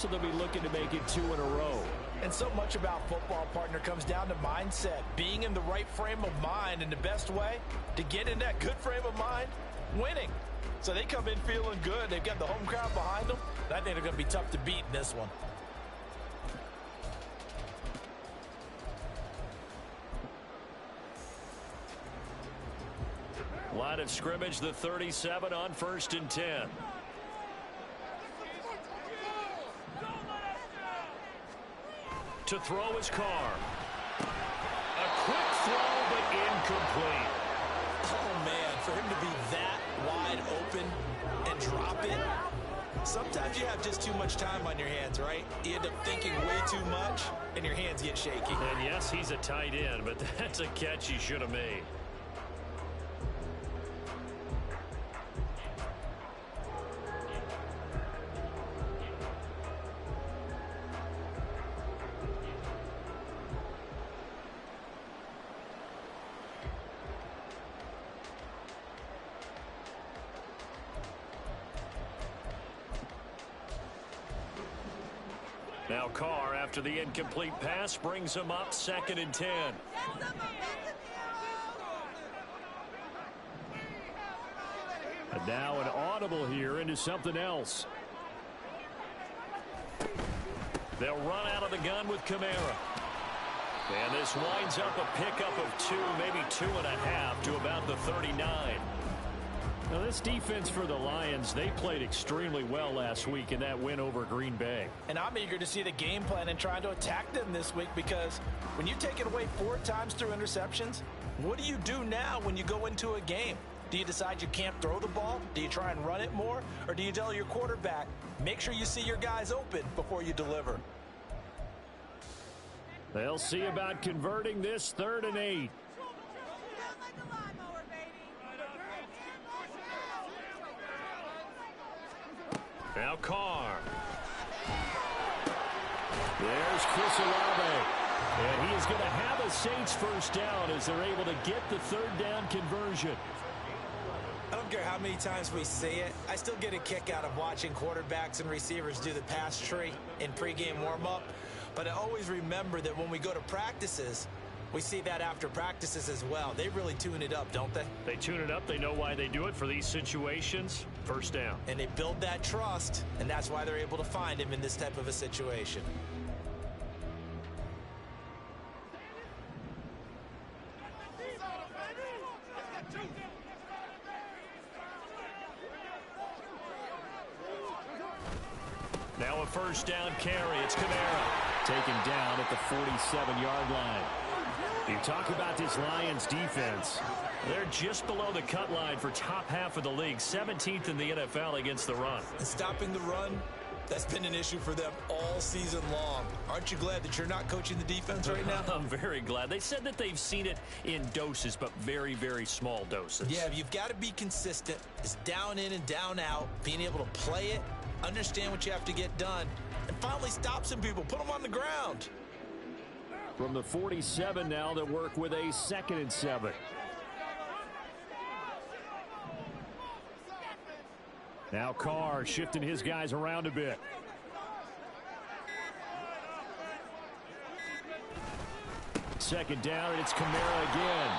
So they'll be looking to make it 2 in a row. And so much about football, partner, comes down to mindset. Being in the right frame of mind, and the best way to get in that good frame of mind, winning. So they come in feeling good. They've got the home crowd behind them. And I think they're going to be tough to beat in this one. Line of scrimmage, the 37 on 1st and 10. To throw his Carr. A quick throw, but incomplete. Oh, man, for him to be that wide open and drop it. Sometimes you have just too much time on your hands, right? You end up thinking way too much, and your hands get shaky. And yes, he's a tight end, but that's a catch he should have made. Now Carr, after the incomplete pass, brings him up 2nd and 10. And now an audible here into something else. They'll run out of the gun with Kamara. And this winds up a pickup of 2, maybe 2.5 to about the 39. Now, this defense for the Lions, they played extremely well last week in that win over Green Bay. And I'm eager to see the game plan and trying to attack them this week, because when you take it away 4 times through interceptions, what do you do now when you go into a game? Do you decide you can't throw the ball? Do you try and run it more? Or do you tell your quarterback, make sure you see your guys open before you deliver? They'll see about converting this 3rd and 8. Now Carr. There's Chris Olave. And he is going to have a Saints first down as they're able to get the 3rd down conversion. I don't care how many times we see it. I still get a kick out of watching quarterbacks and receivers do the pass tree in pregame warm-up. But I always remember that when we go to practices, we see that after practices as well. They really tune it up, don't they? They tune it up. They know why they do it for these situations. First down. And they build that trust, and that's why they're able to find him in this type of a situation. Now a first down carry. It's Kamara. Taken down at the 47-yard line. You talk about this Lions defense. They're just below the cut line for top half of the league. 17th in the NFL against the run. And stopping the run, that's been an issue for them all season long. Aren't you glad that you're not coaching the defense right now? I'm very glad. They said that they've seen it in doses, but very, very small doses. Yeah, you've got to be consistent. It's down in and down out. Being able to play it, understand what you have to get done, and finally stop some people. Put them on the ground. From the 47 now, they'll work with a 2nd and 7. Now Carr shifting his guys around a bit. Second down, and it's Kamara again.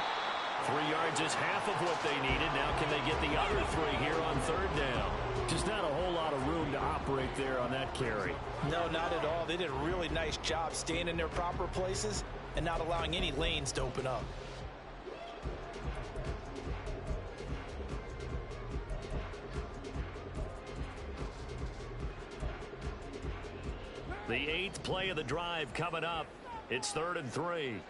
3 yards is half of what they needed. Now can they get the other 3 here on 3rd down? Just not a whole lot of room to operate there on that carry. No, not at all. They did a really nice job staying in their proper places and not allowing any lanes to open up. The 8th play of the drive coming up. It's 3rd and 3.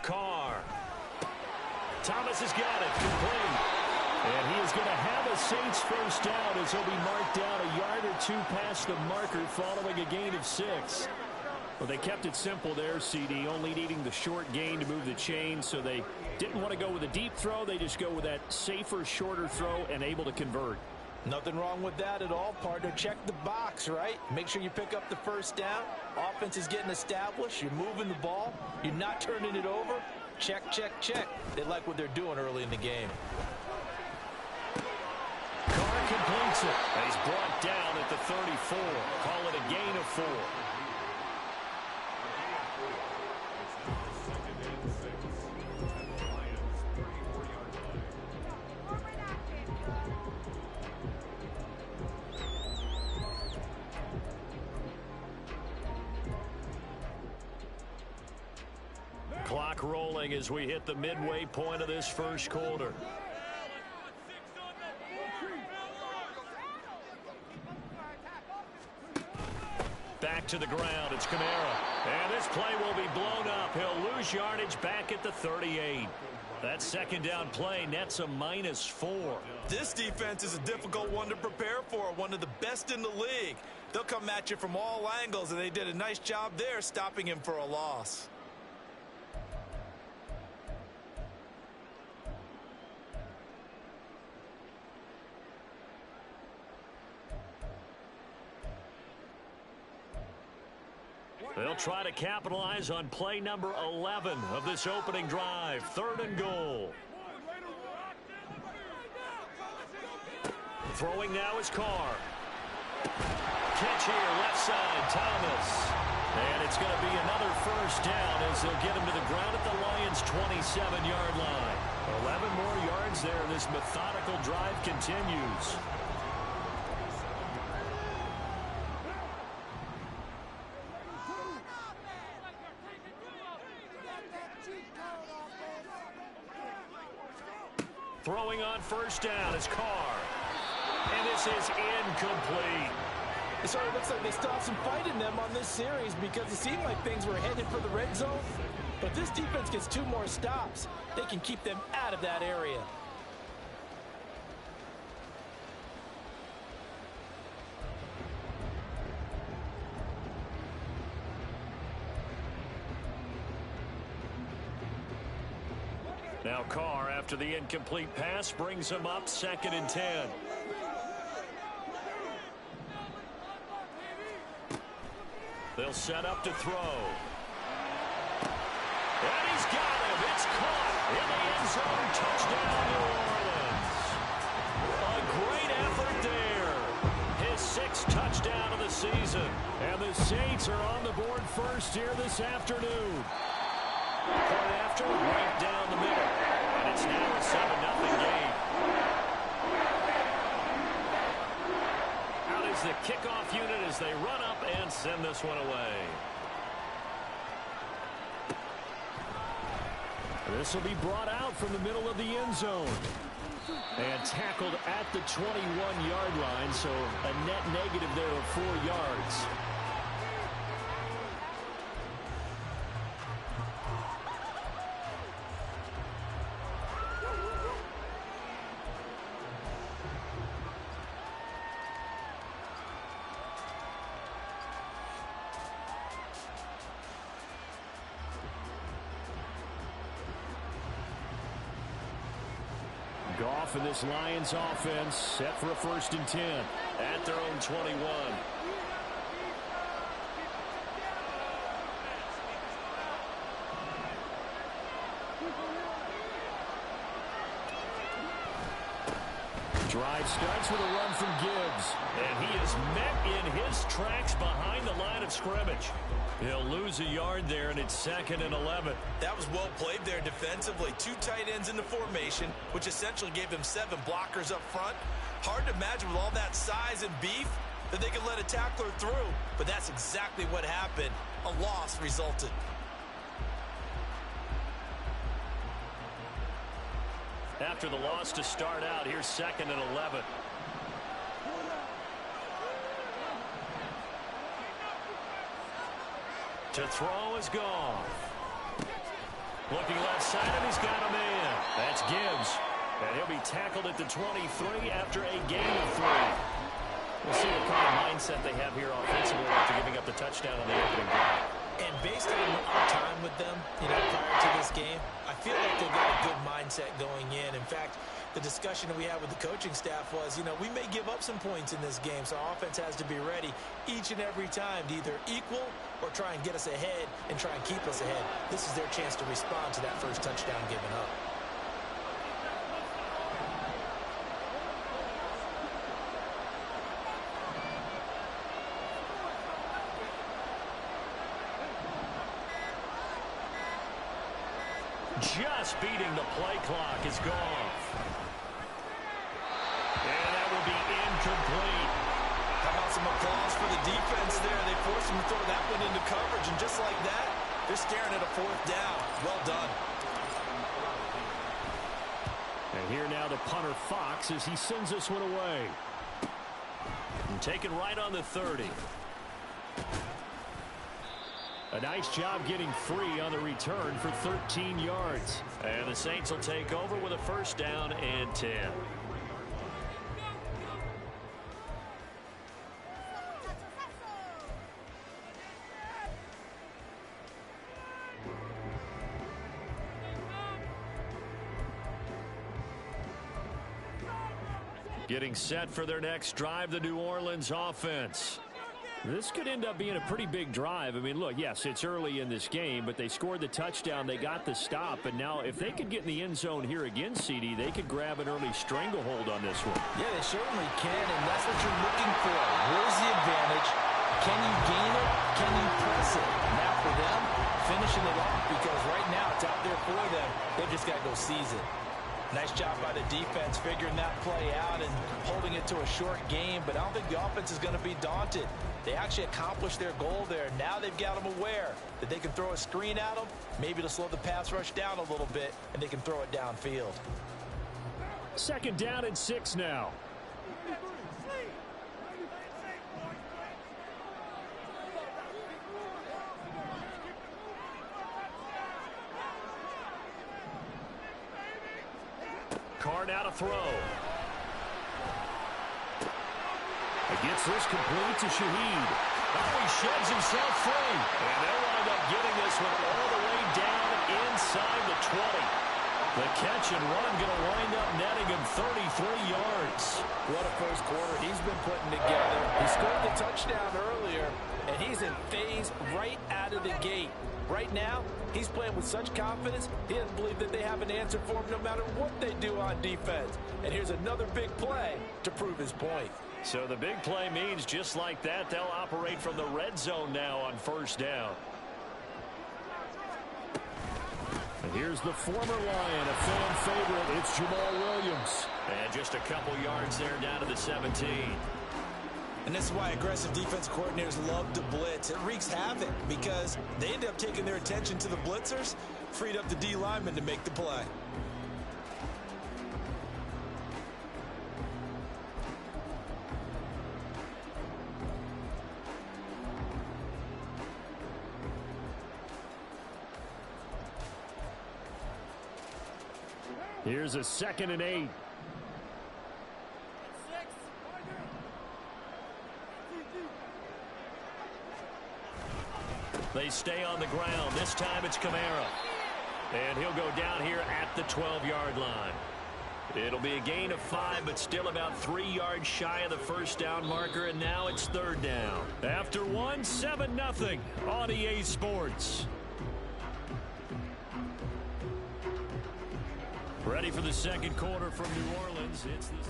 Carr. Thomas has got it. Complete. And he is going to have a Saints first down as he'll be marked down a yard or 2 past the marker following a gain of 6. Well, they kept it simple there, CD, only needing the short gain to move the chain, so they didn't want to go with a deep throw. They just go with that safer, shorter throw and able to convert. Nothing wrong with that at all, partner. Check the box, right? Make sure you pick up the first down. Offense is getting established. You're moving the ball. You're not turning it over. check, check, check. They like what they're doing early in the game. Carr completes it. And he's brought down at the 34. Call it a gain of 4. Clock rolling as we hit the midway point of this first quarter. Back to the ground. It's Kamara. And this play will be blown up. He'll lose yardage back at the 38. That second down play nets a -4. This defense is a difficult one to prepare for, one of the best in the league. They'll come at you from all angles, and they did a nice job there stopping him for a loss. They'll try to capitalize on play number 11 of this opening drive. 3rd and goal. Throwing now is Carr. Catch here, left side, Thomas. And it's going to be another first down as they'll get him to the ground at the Lions' 27-yard line. 11 more yards there. This methodical drive continues. Throwing on first down is Carr. And this is incomplete. It sort of looks like they stopped some fight in them on this series because it seemed like things were headed for the red zone. But this defense gets 2 more stops. They can keep them out of that area. Now Carr, after the incomplete pass, brings him up 2nd and 10. They'll set up to throw. And he's got him. It's caught in the end zone. Touchdown, New Orleans. A great effort there. His 6th touchdown of the season. And the Saints are on the board first here this afternoon. Point after, right down the middle. And it's now a 7-0 game. Out is the kickoff unit as they run up and send this one away. This will be brought out from the middle of the end zone. And tackled at the 21-yard line, so a net negative there of 4 yards. Goff and this Lions offense set for a 1st and 10 at their own 21. Drive starts with a run from Gibbs. And he is met in his tracks behind the line of scrimmage. He'll lose a yard there, and it's 2nd and 11. That was well played there defensively. 2 tight ends in the formation, which essentially gave them 7 blockers up front. Hard to imagine with all that size and beef that they could let a tackler through, but that's exactly what happened. A loss resulted. After the loss to start out, here's 2nd and 11. To throw is Goff. Looking left side, and he's got a man. That's Gibbs. And he'll be tackled at the 23 after a gain of 3. We'll see what kind of mindset they have here offensively after giving up the touchdown on the opening drive. And based on our time with them, prior to this game, I feel like they've got a good mindset going in. In fact, the discussion that we had with the coaching staff was, you know, we may give up some points in this game, so our offense has to be ready each and every time to either equal or try and get us ahead and try and keep us ahead. This is their chance to respond to that first touchdown given up. Just beating the play clock is gone. And that will be incomplete. How about some applause for the defense there? They forced him to throw that one into coverage, and just like that, they're staring at a fourth down. Well done. And here now the punter Fox as he sends this one away. And taken right on the 30. A nice job getting free on the return for 13 yards. And the Saints will take over with a first down and 10. Getting set for their next drive, the New Orleans offense. This could end up being a pretty big drive. I mean, look, yes, it's early in this game, but they scored the touchdown. They got the stop. And now if they could get in the end zone here again, CD, they could grab an early stranglehold on this one. Yeah, they certainly can, and that's what you're looking for. Where's the advantage? Can you gain it? Can you press it? Now for them, finishing it off, because right now it's out there for them. They've just got to go seize it. Nice job by the defense figuring that play out and holding it to a short game, but I don't think the offense is going to be daunted. They actually accomplished their goal there. Now they've got them aware that they can throw a screen at them, maybe to slow the pass rush down a little bit, and they can throw it downfield. Second down and 6 now. Carr now to throw. Gets this complete to Shaheed. Oh, he sheds himself free. And they'll wind up getting this one all the way down inside the 20. The catch and run going to wind up netting him 33 yards. What a first quarter he's been putting together. He scored the touchdown earlier, and he's in phase right out of the gate. Right now, he's playing with such confidence, he doesn't believe that they have an answer for him no matter what they do on defense. And here's another big play to prove his point. So the big play means just like that, they'll operate from the red zone now on first down. And here's the former Lion, a fan favorite. It's Jamal Williams. And just a couple yards there down to the 17. And this is why aggressive defense coordinators love to blitz. It wreaks havoc because they end up taking their attention to the blitzers, freed up the D lineman to make the play. Here's a 2nd and 8. They stay on the ground. This time it's Kamara. And he'll go down here at the 12-yard line. It'll be a gain of 5, but still about 3 yards shy of the first down marker, and now it's 3rd down. After 1, 7-0 on EA Sports. Ready for the second quarter from New Orleans. It's this.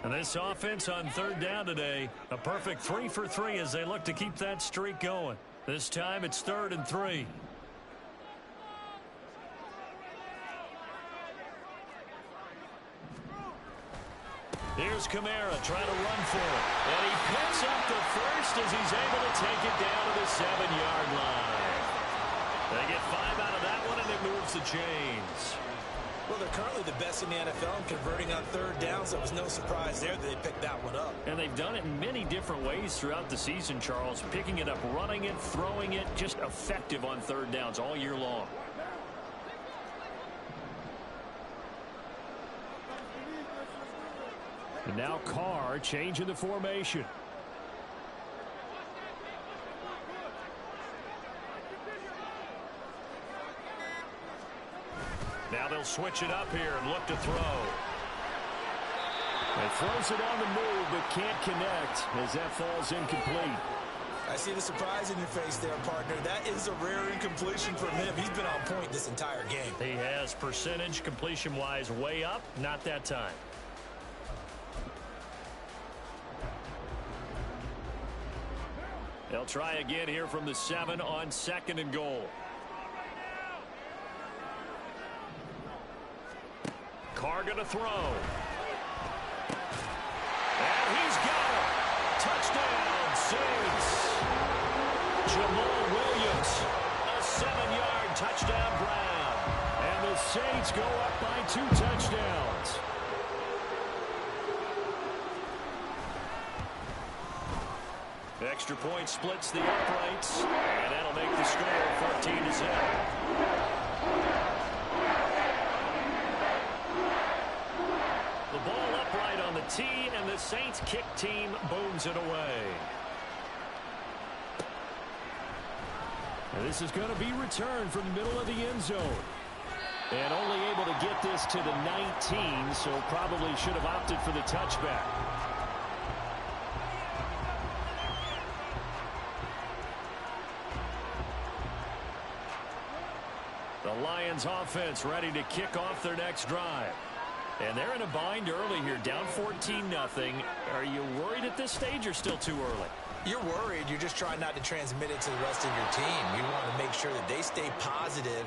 And this offense on 3rd down today, a perfect 3 for 3 as they look to keep that streak going. This time it's 3rd and 3. Here's Kamara trying to run for it. And he picks up the first as he's able to take it down to the 7-yard line. They get 5 out of that one, and it moves the chains. Well, they're currently the best in the NFL in converting on 3rd down, so it was no surprise there that they picked that one up. And they've done it in many different ways throughout the season, Charles. Picking it up, running it, throwing it, just effective on 3rd downs all year long. And now Carr changing the formation. Now they'll switch it up here and look to throw. And throws it on the move, but can't connect as that falls incomplete. I see the surprise in your face there, partner. That is a rare incompletion from him. He's been on point this entire game. He has percentage completion-wise way up, not that time. They'll try again here from the 7 on 2nd and goal. Carr gonna throw. And he's got it. Touchdown, Saints. Jamal Williams, a 7-yard touchdown grab. And the Saints go up by 2 touchdowns. Extra point splits the uprights, and that'll make the score 14-7. The ball upright on the tee, and the Saints kick team booms it away. And this is going to be returned from the middle of the end zone. And only able to get this to the 19, so probably should have opted for the touchback. The Lions offense ready to kick off their next drive. And they're in a bind early here, down 14-0. Are you worried at this stage or still too early? You're worried. You're just trying not to transmit it to the rest of your team. You want to make sure that they stay positive.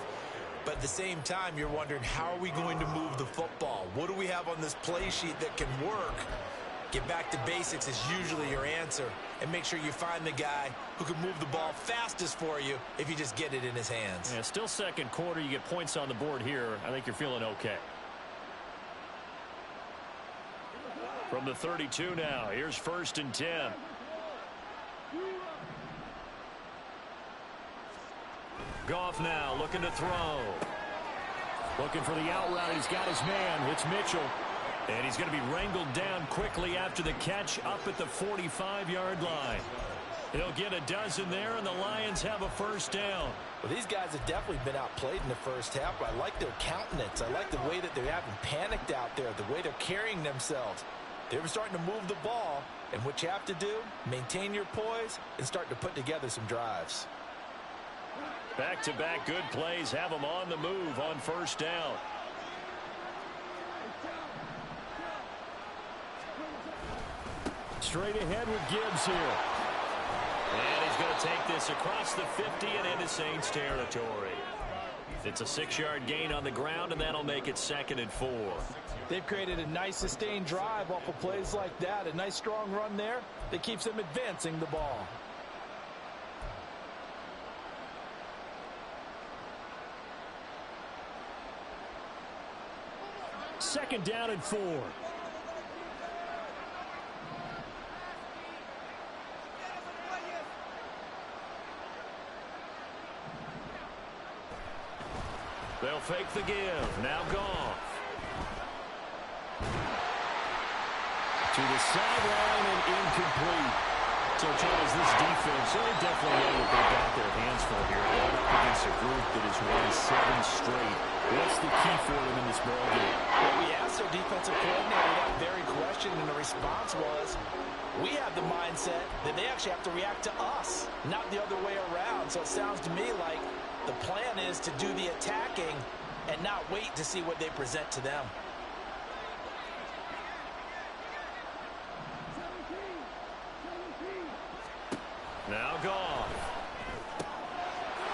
But at the same time, you're wondering, how are we going to move the football? What do we have on this play sheet that can work? Get back to basics is usually your answer. And make sure you find the guy who can move the ball fastest for you if you just get it in his hands. Yeah, still second quarter. You get points on the board here. I think you're feeling okay. From the 32 now, here's 1st and 10. Goff now looking to throw. Looking for the out route. He's got his man. It's Mitchell. And he's going to be wrangled down quickly after the catch up at the 45-yard line. He'll get a dozen there, and the Lions have a first down. Well, these guys have definitely been outplayed in the first half, but I like their countenance. I like the way that they haven't panicked out there, the way they're carrying themselves. They're starting to move the ball, and what you have to do, maintain your poise and start to put together some drives. Back-to-back good plays have them on the move on first down. Straight ahead with Gibbs here. And he's going to take this across the 50 and into Saints territory. It's a 6-yard gain on the ground, and that'll make it 2nd and 4. They've created a nice sustained drive off of plays like that. A nice strong run there that keeps them advancing the ball. Second down and 4. They'll fake the give. Now Goff. To the sideline and incomplete. So, Charles, this defense, they definitely know what they've got their hands for here. They're up against a group that has won 7 straight. What's the key for them in this ballgame? Well, we asked their defensive coordinator that very question, and the response was, we have the mindset that they actually have to react to us, not the other way around. So it sounds to me like the plan is to do the attacking and not wait to see what they present to them. Now Goff.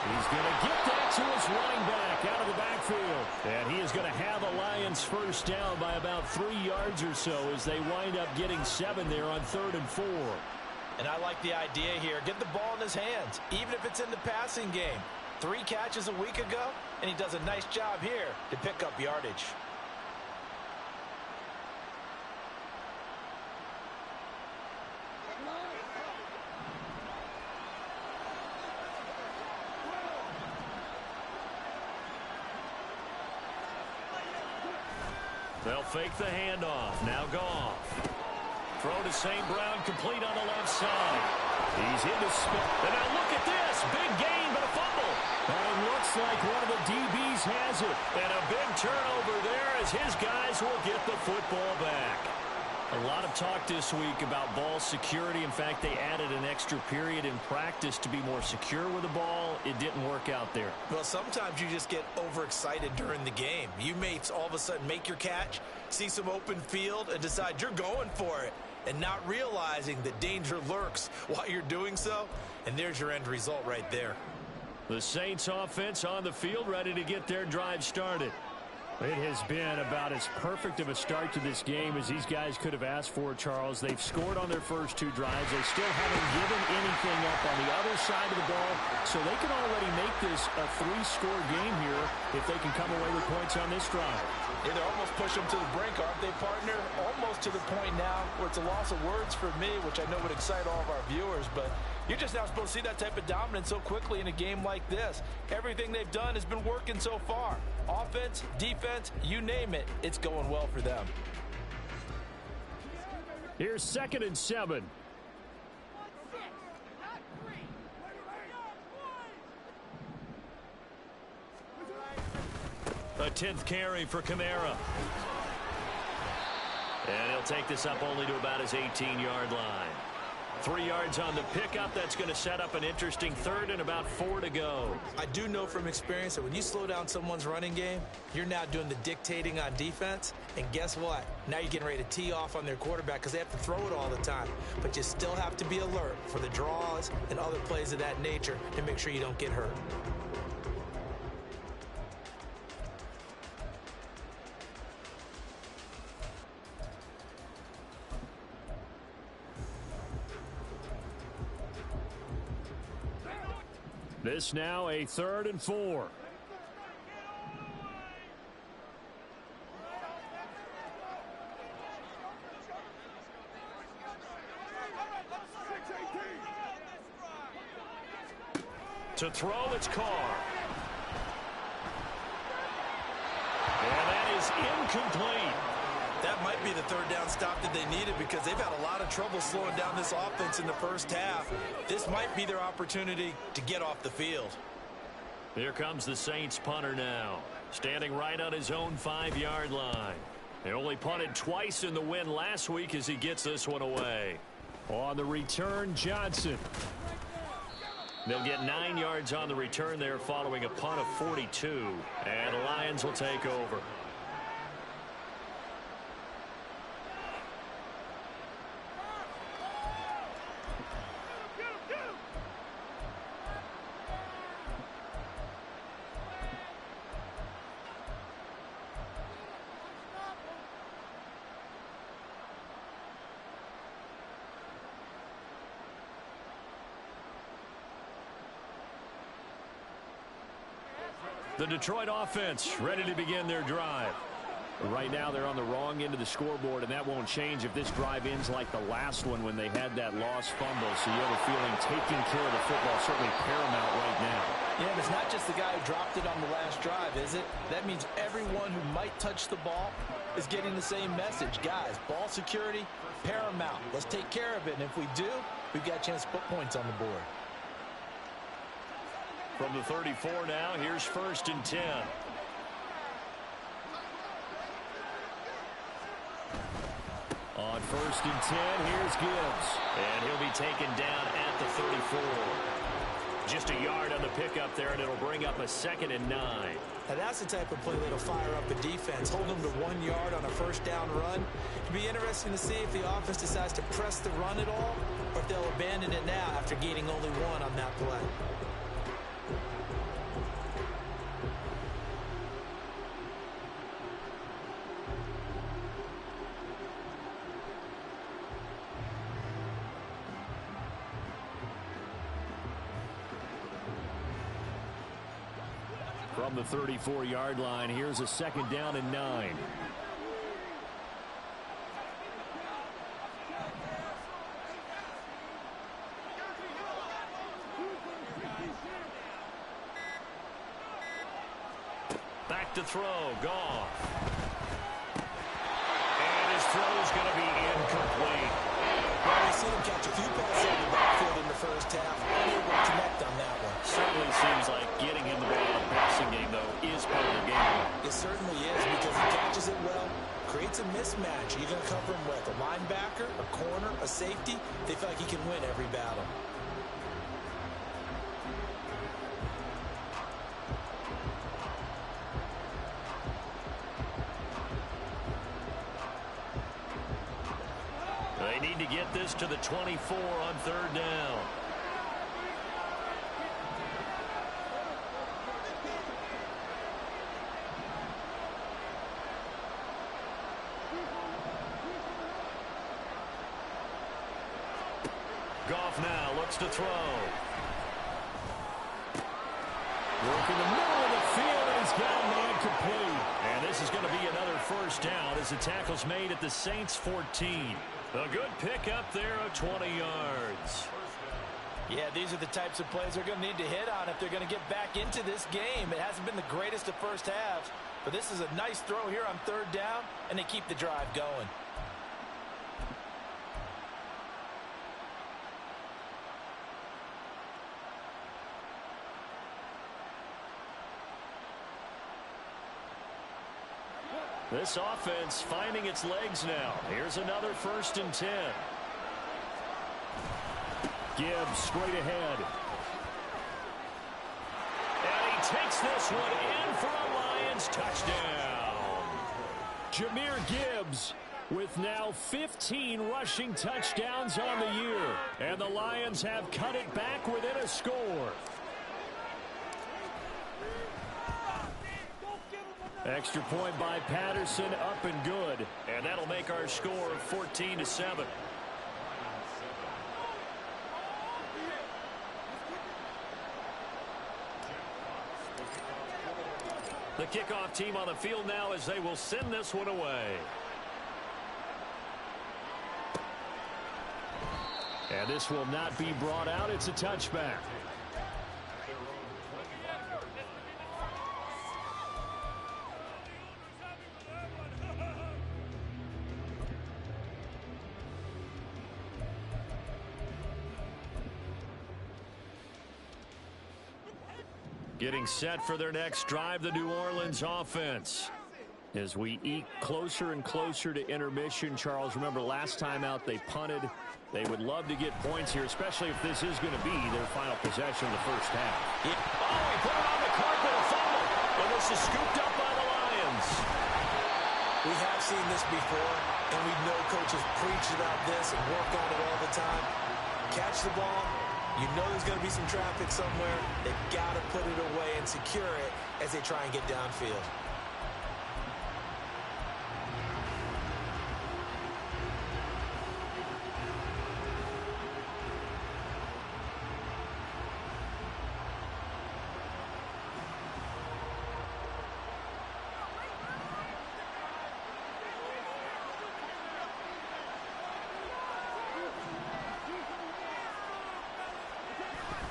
He's going to get that to his running back out of the backfield. And he is going to have a Lions first down by about 3 yards or so as they wind up getting 7 there on 3rd and 4. And I like the idea here. Get the ball in his hands, even if it's in the passing game. 3 catches a week ago, and he does a nice job here to pick up yardage. They'll fake the handoff. Now Goff. Throw to St. Brown, complete on the left side. He's into spin. And now look at this. Big gain, but a fumble. And it looks like one of the DBs has it. And a big turnover there as his guys will get the football back. A lot of talk this week about ball security. In fact, they added an extra period in practice to be more secure with the ball. It didn't work out there. Well, sometimes you just get overexcited during the game. You may all of a sudden make your catch, see some open field, and decide you're going for it, and not realizing that danger lurks while you're doing so. And there's your end result right there. The Saints offense on the field, ready to get their drive started. It has been about as perfect of a start to this game as these guys could have asked for, Charles. They've scored on their first two drives. They still haven't given anything up on the other side of the ball, so they can already make this a three-score game here if they can come away with points on this drive. Yeah, they're almost pushing them to the brink, aren't they, partner? Almost to the point now where it's a loss of words for me, which I know would excite all of our viewers, but you're just not supposed to see that type of dominance so quickly in a game like this. Everything they've done has been working so far. Offense, defense, you name it, it's going well for them. Here's 2nd and 7. A 10th carry for Kamara. And he'll take this up only to about his 18-yard line. 3 yards on the pickup. That's going to set up an interesting third and about 4 to go. I do know from experience that when you slow down someone's running game, you're now doing the dictating on defense. And guess what? Now you're getting ready to tee off on their quarterback because they have to throw it all the time. But you still have to be alert for the draws and other plays of that nature to make sure you don't get hurt. This now a 3rd and 4. To throw, it's Carr. And that is incomplete. That might be the third down stop that they needed because they've had a lot of trouble slowing down this offense in the first half. This might be their opportunity to get off the field. Here comes the Saints punter now, standing right on his own 5-yard line. They only punted twice in the win last week as he gets this one away. On the return, Johnson. They'll get 9 yards on the return there following a punt of 42. And the Lions will take over. The Detroit offense ready to begin their drive. Right now they're on the wrong end of the scoreboard, and that won't change if this drive ends like the last one when they had that lost fumble. So you have a feeling taking care of the football is certainly paramount right now. Yeah, and it's not just the guy who dropped it on the last drive, is it? That means everyone who might touch the ball is getting the same message. Guys, ball security, paramount. Let's take care of it, and if we do, we've got a chance to put points on the board. From the 34 now, here's 1st and 10. On 1st and 10, here's Gibbs. And he'll be taken down at the 34. Just a yard on the pickup there, and it'll bring up a 2nd and 9. Now that's the type of play that'll fire up a defense. Hold them to 1 yard on a first down run. It'll be interesting to see if the offense decides to press the run at all, or if they'll abandon it now after gaining only 1 on that play. From the 34-yard line, here's a 2nd down and 9. Back to throw, Goff. throw's going to be incomplete. Well, we've seen him catch a few passes out of the backfield in the first half. Unable to connect on that one. Certainly seems like getting him the ball in a passing game, though, is part of their game plan. It certainly is because he catches it well, creates a mismatch. You're going to cover him with a linebacker, a corner, a safety. They feel like he can win every battle. They need to get this to the 24 on third down. Goff now looks to throw. Work in the middle of the field, and he's got a man complete. And this is going to be another first down as the tackle's made at the Saints 14. A good pickup there of 20 yards. Yeah, these are the types of plays they're going to need to hit on if they're going to get back into this game. It hasn't been the greatest of first halves, but this is a nice throw here on third down, and they keep the drive going. This offense finding its legs now. Here's another 1st and 10. Gibbs straight ahead. And he takes this one in for a Lions touchdown. Jahmyr Gibbs with now 15 rushing touchdowns on the year. And the Lions have cut it back within a score. Extra point by Patterson, up and good. And that'll make our score 14-7. The kickoff team on the field now as they will send this one away. And this will not be brought out. It's a touchback. Getting set for their next drive, the New Orleans offense. As we eke closer and closer to intermission, Charles, remember last time out they punted. They would love to get points here, especially if this is going to be their final possession of the first half. Yeah. Oh, he put it on the carpet, a fumble. And this is scooped up by the Lions. We have seen this before, and we know coaches preach about this and work on it all the time. Catch the ball. You know there's going to be some traffic somewhere. They've got to put it away and secure it as they try and get downfield.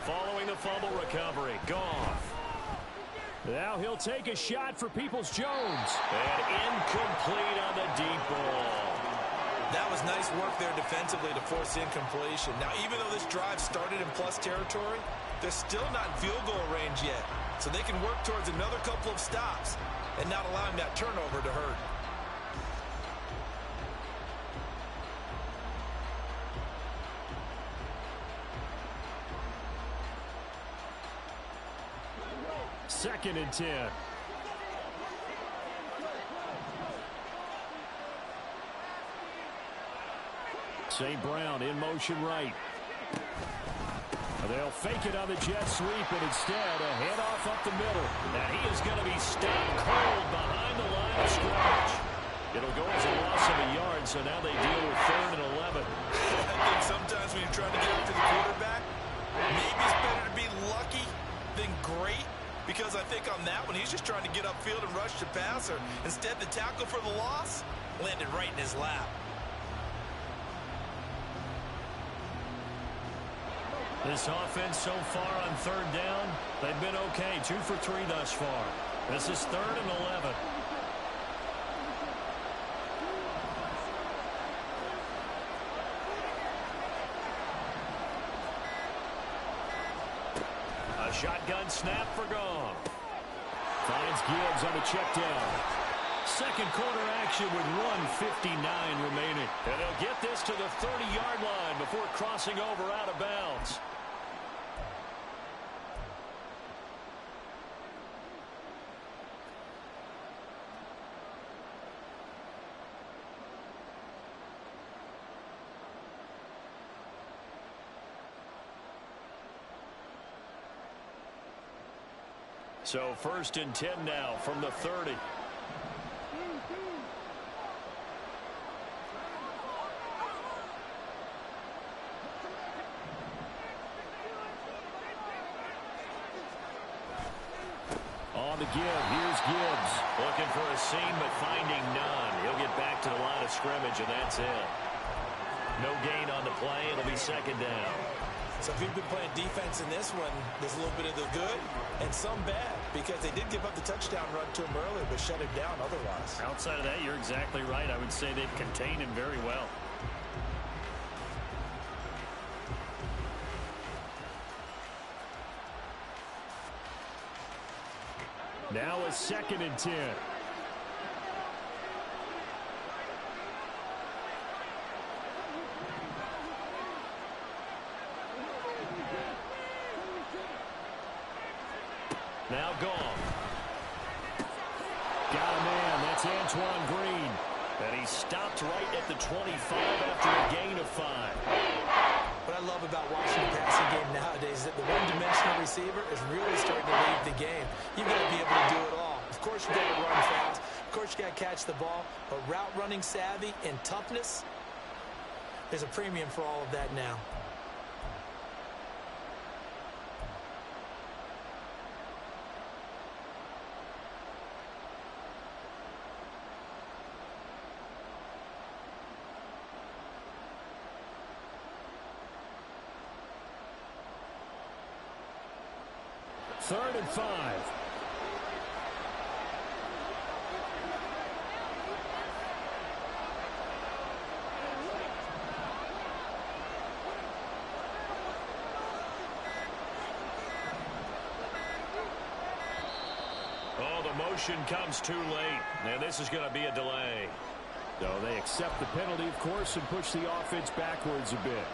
Following the fumble recovery, Goff. Now he'll take a shot for Peoples-Jones. And incomplete on the deep ball. That was nice work there defensively to force incompletion. Now, even though this drive started in plus territory, they're still not in field goal range yet. So they can work towards another couple of stops and not allowing that turnover to hurt. Second and 10. St. Brown in motion right. They'll fake it on the jet sweep, and instead a handoff up the middle. And he is going to be stopped cold behind the line of scrimmage. It'll go as a loss of a yard, so now they deal with 3rd and 11. I think sometimes when you're trying to get up to the quarterback, maybe it's better to be lucky than great. Because I think on that one, he's just trying to get upfield and rush the passer. Instead, the tackle for the loss landed right in his lap. This offense so far on 3rd down, they've been okay. 2 for 3 thus far. This is 3rd and 11. Shotgun snap for Goff. Finds Gibbs on the check down. Second quarter action with 1:59 remaining. And they'll get this to the 30-yard line before crossing over out of bounds. So 1st and 10 now from the 30. On the give, here's Gibbs. Looking for a seam, but finding none. He'll get back to the line of scrimmage, and that's it. No gain on the play. It'll be 2nd down. So if you've been playing defense in this one, there's a little bit of the good and some bad, because they did give up the touchdown run to him earlier, but shut him down otherwise. Outside of that, you're exactly right. I would say they've contained him very well. Now a 2nd and 10. Now Goff. Got a man. That's Antoine Green. And he stopped right at the 25 after a gain of 5. What I love about watching the passing game nowadays is that the one-dimensional receiver is really starting to lead the game. You've got to be able to do it all. Of course, you've got to run fast. Of course, you've got to catch the ball. But route running savvy and toughness, there's a premium for all of that now. Third and 5. Oh, the motion comes too late. And this is going to be a delay. So they accept the penalty, of course, and push the offense backwards a bit.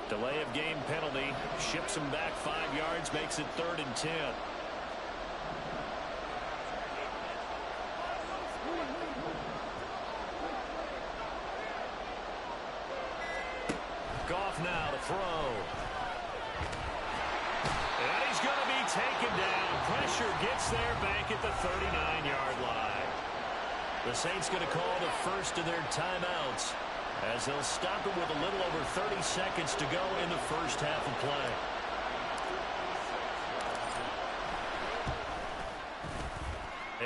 Delay of game penalty. Ships him back 5 yards. Makes it 3rd and 10. Goff now to throw. And he's going to be taken down. Pressure gets there back at the 39-yard line. The Saints going to call the first of their timeouts, as they'll stop it with a little over 30 seconds to go in the first half of play.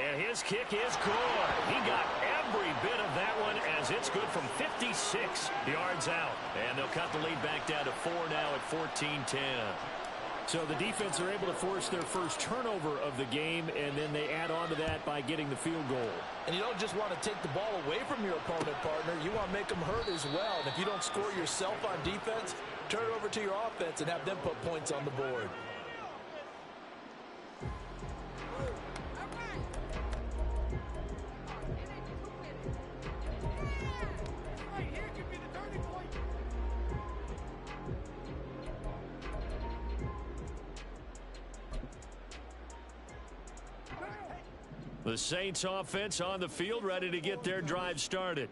And his kick is good. He got every bit of that one, as it's good from 56 yards out. And they'll cut the lead back down to 4 now at 14-10. So the defense are able to force their first turnover of the game, and then they add on to that by getting the field goal. And you don't just want to take the ball away from your opponent, partner. You want to make them hurt as well. And if you don't score yourself on defense, turn it over to your offense and have them put points on the board. The Saints offense on the field, ready to get their drive started.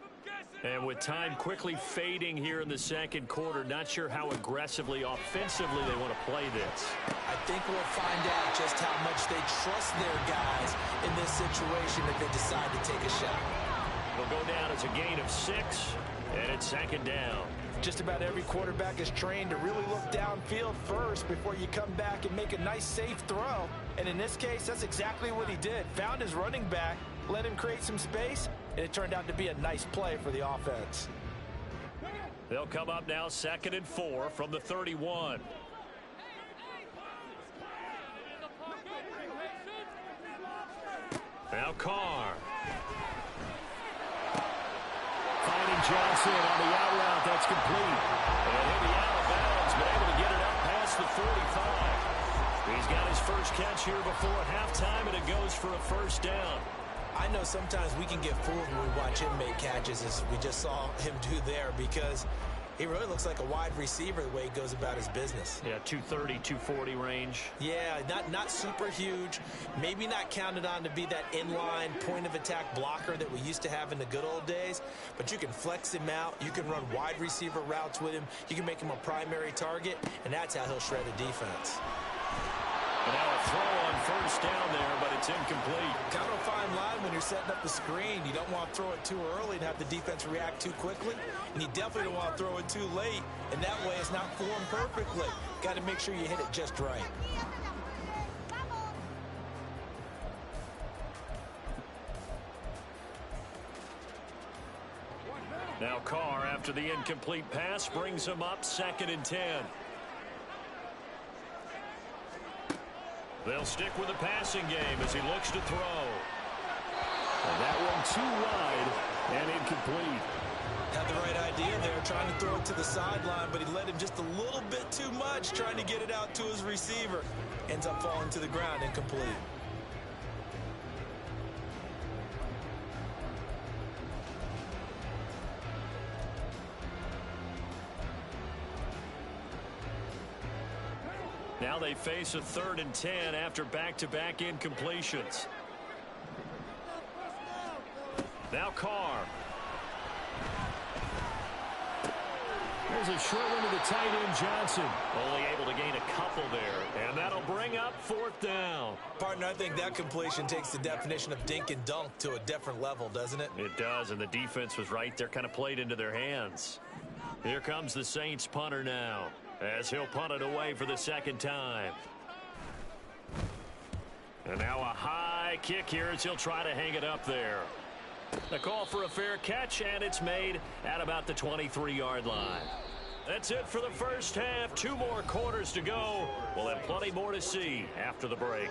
And with time quickly fading here in the second quarter, not sure how aggressively, offensively they want to play this. I think we'll find out just how much they trust their guys in this situation if they decide to take a shot. It'll go down as a gain of 6, and it's 2nd down. Just about every quarterback is trained to really look downfield first before you come back and make a nice, safe throw. And in this case, that's exactly what he did. Found his running back, let him create some space, and it turned out to be a nice play for the offense. They'll come up now 2nd and 4 from the 31. Now Carr. Finding Johnson on the out route. That's complete. And he'll be out of bounds, but able to get it up past the 45. He's got his first catch here before halftime, and it goes for a first down. I know sometimes we can get fooled when we watch him make catches, as we just saw him do there, because he really looks like a wide receiver the way he goes about his business. Yeah, 230, 240 range. Yeah, not super huge. Maybe not counted on to be that inline point-of-attack blocker that we used to have in the good old days. But you can flex him out. You can run wide receiver routes with him. You can make him a primary target, and that's how he'll shred a defense. And now a throw on first down there, but it's incomplete. Kind of a fine line when you're setting up the screen. You don't want to throw it too early and have the defense react too quickly. And you definitely don't want to throw it too late. And that way it's not formed perfectly. Got to make sure you hit it just right. Now Carr, after the incomplete pass, brings him up 2nd and 10. They'll stick with the passing game as he looks to throw. And that one too wide and incomplete. Had the right idea there, trying to throw it to the sideline, but he led him just a little bit too much, trying to get it out to his receiver. Ends up falling to the ground, incomplete. Now they face a 3rd and 10 after back-to-back incompletions. Now Carr. There's a short one to the tight end, Johnson. Only able to gain a couple there, and that'll bring up 4th down. Partner, I think that completion takes the definition of dink and dunk to a different level, doesn't it? It does, and the defense was right there, kind of played into their hands. Here comes the Saints punter now, as he'll punt it away for the 2nd time. And now a high kick here as he'll try to hang it up there. A call for a fair catch, and it's made at about the 23-yard line. That's it for the first half. 2 more quarters to go. We'll have plenty more to see after the break.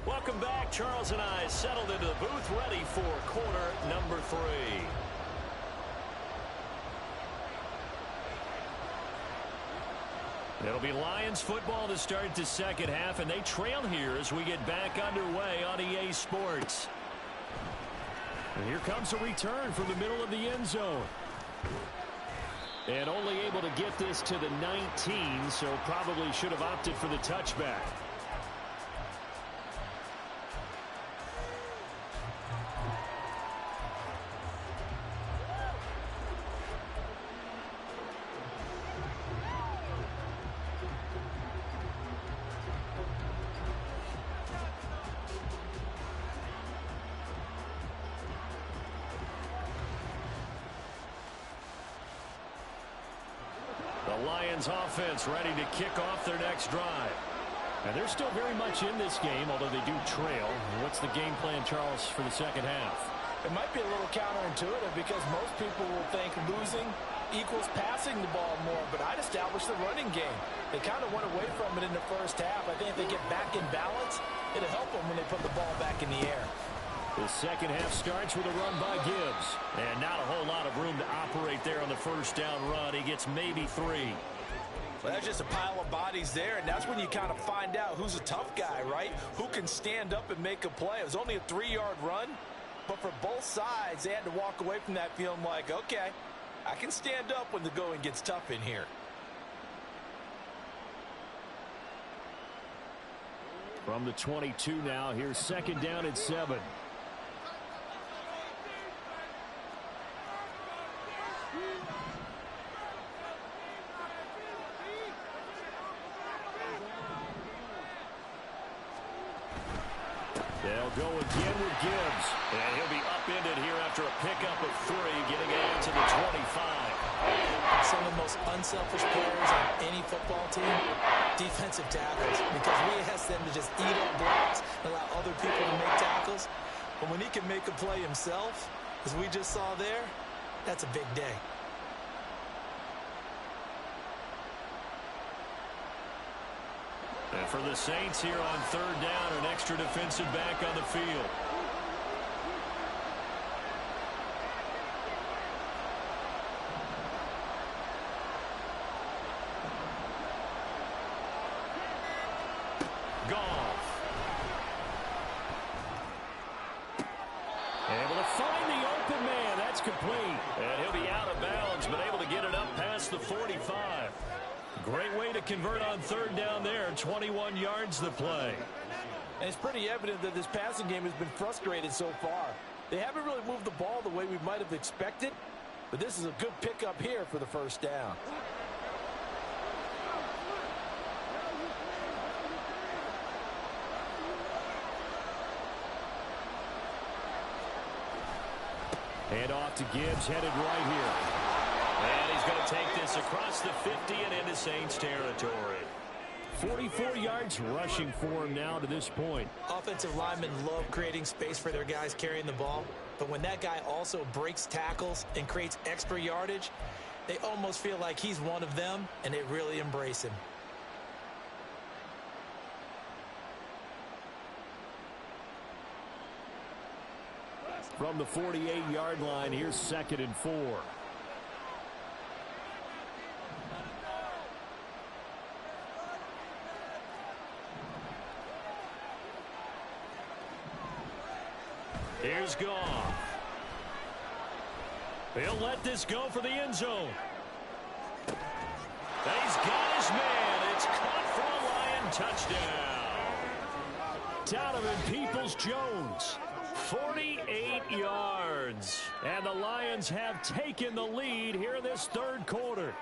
Welcome back. Charles and I settled into the booth, ready for quarter number 3. It'll be Lions football to start the second half, and they trail here as we get back underway on EA Sports. And here comes a return from the middle of the end zone. And only able to get this to the 19, so probably should have opted for the touchback. The Lions offense ready to kick off their next drive. And they're still very much in this game, although they do trail. What's the game plan, Charles, for the second half? It might be a little counterintuitive because most people will think losing equals passing the ball more, but I'd establish the running game. They kind of went away from it in the first half. I think if they get back in balance, it'll help them when they put the ball back in the air. The second half starts with a run by Gibbs. And not a whole lot of room to operate there on the first down run. He gets maybe 3. Well, that's just a pile of bodies there, and that's when you kind of find out who's a tough guy, right? Who can stand up and make a play. It was only a 3-yard run, but for both sides, they had to walk away from that feeling like, okay, I can stand up when the going gets tough in here. From the 22 now, here's second down and 7. They'll go again with Gibbs. And he'll be upended here after a pickup of 3, getting out to the 25. Some of the most unselfish players on any football team, defensive tackles, because we ask them to just eat up blocks and allow other people to make tackles. But when he can make a play himself, as we just saw there, that's a big day. And for the Saints here on 3rd down, an extra defensive back on the field. Goff. Able to find the open man. That's complete. And he'll be out of bounds, but able to get it up past the 45. Great way to convert on 3rd down there. 21 yards the play. And it's pretty evident that this passing game has been frustrated so far. They haven't really moved the ball the way we might have expected, but this is a good pickup here for the 1st down. Hand off to Gibbs, headed right here. And he's going to take this across the 50 and into Saints territory. 44 yards rushing for him now to this point. Offensive linemen love creating space for their guys carrying the ball, but when that guy also breaks tackles and creates extra yardage, they almost feel like he's one of them, and they really embrace him. From the 48-yard line, here's 2nd and 4. Here's Goff. He'll let this go for the end zone. He's got his man. It's caught for a Lion touchdown. Donovan Peoples-Jones. 48 yards. And the Lions have taken the lead here in this 3rd quarter.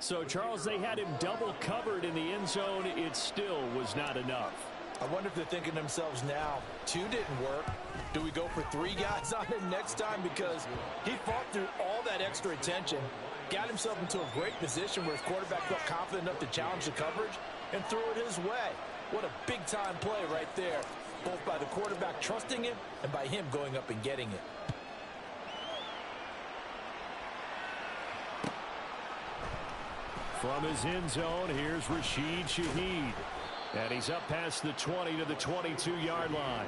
So, Charles, they had him double covered in the end zone. It still was not enough. I wonder if they're thinking to themselves now, 2 didn't work. Do we go for 3 guys on him next time? Because he fought through all that extra attention, got himself into a great position where his quarterback felt confident enough to challenge the coverage and throw it his way. What a big-time play right there, both by the quarterback trusting him and by him going up and getting it. From his end zone, here's Rashid Shaheed. And he's up past the 20 to the 22-yard line.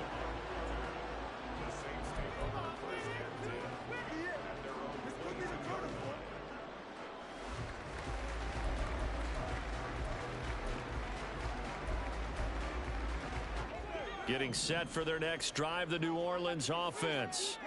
Getting set for their next drive, the New Orleans offense.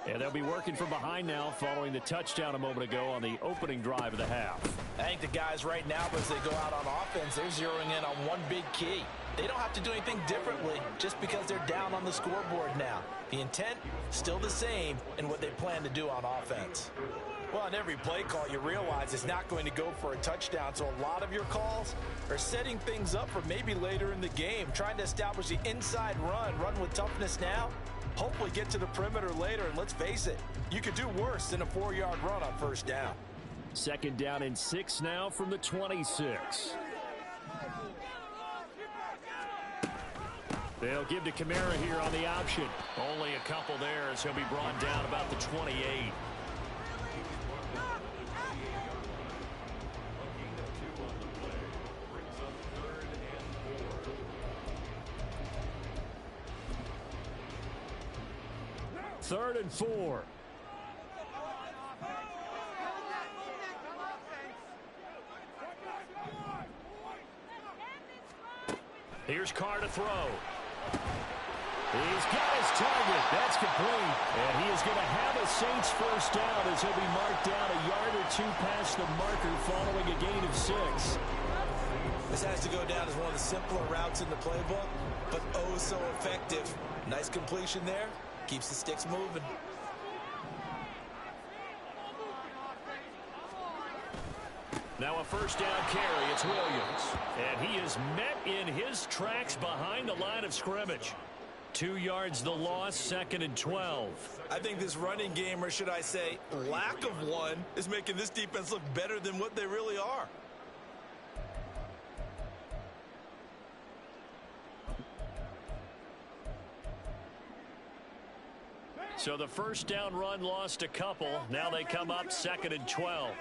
And they'll be working from behind now following the touchdown a moment ago on the opening drive of the half. I think the guys right now, as they go out on offense, they're zeroing in on one big key. They don't have to do anything differently just because they're down on the scoreboard now. The intent, still the same in what they plan to do on offense. Well, on every play call, you realize it's not going to go for a touchdown, so a lot of your calls are setting things up for maybe later in the game, trying to establish the inside run with toughness now, hopefully get to the perimeter later, and let's face it, you could do worse than a 4-yard run on 1st down. 2nd down and 6 now from the 26. They'll give to Kamara here on the option. Only a couple there as he'll be brought down about the 28. Third and 4. Here's Carr to throw. He's got his target. That's complete. And he is going to have a Saints 1st down as he'll be marked down a yard or 2 past the marker following a gain of 6. This has to go down as one of the simpler routes in the playbook, but oh so effective. Nice completion there. Keeps the sticks moving. Now a first down carry. It's Williams. And he is met in his tracks behind the line of scrimmage. 2 yards the loss, 2nd and 12. I think this running game, or should I say lack of one, is making this defense look better than what they really are. So the first down run lost a couple. Now they come up 2nd and 12.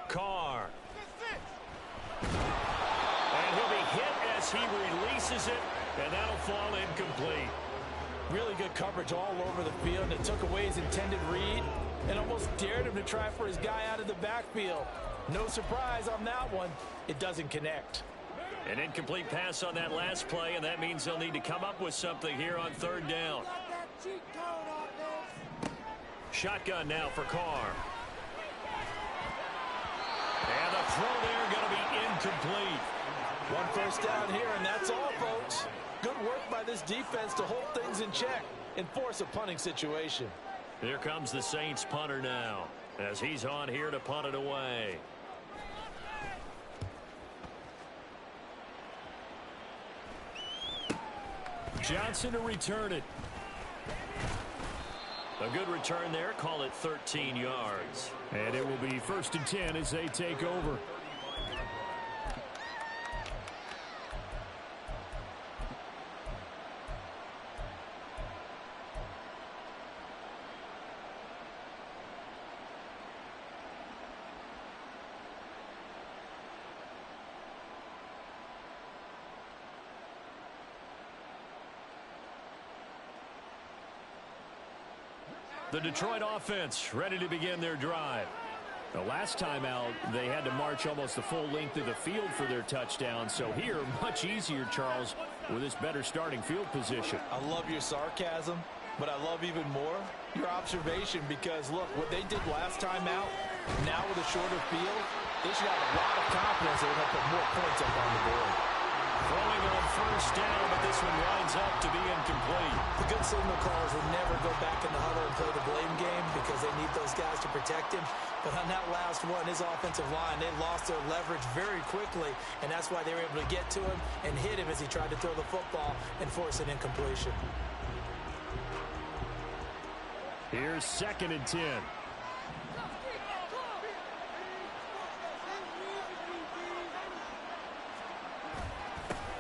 Carr. And he'll be hit as he releases it, and that'll fall incomplete. Really good coverage all over the field, and it took away his intended read and almost dared him to try for his guy out of the backfield. No surprise on that one. It doesn't connect. An incomplete pass on that last play, and that means they'll need to come up with something here on 3rd down. Shotgun now for Carr. And the throw there going to be incomplete. One first down here, and that's all, folks. Good work by this defense to hold things in check and force a punting situation. Here comes the Saints punter now, as he's on here to punt it away. Johnson to return it. A good return there. Call it 13 yards. And it will be 1st and 10 as they take over. The Detroit offense ready to begin their drive. The last time out, they had to march almost the full length of the field for their touchdown. So here, much easier, Charles, with this better starting field position. I love your sarcasm, but I love even more your observation, because, look, what they did last time out, now with a shorter field, they should have a lot of confidence they're going to put more points up on the board. Throwing on 1st down, but this one winds up to be incomplete. The good signal callers will never go back in the huddle and play the blame game because they need those guys to protect him. But on that last one, his offensive line, they lost their leverage very quickly, and that's why they were able to get to him and hit him as he tried to throw the football and force an incompletion. Here's 2nd and 10.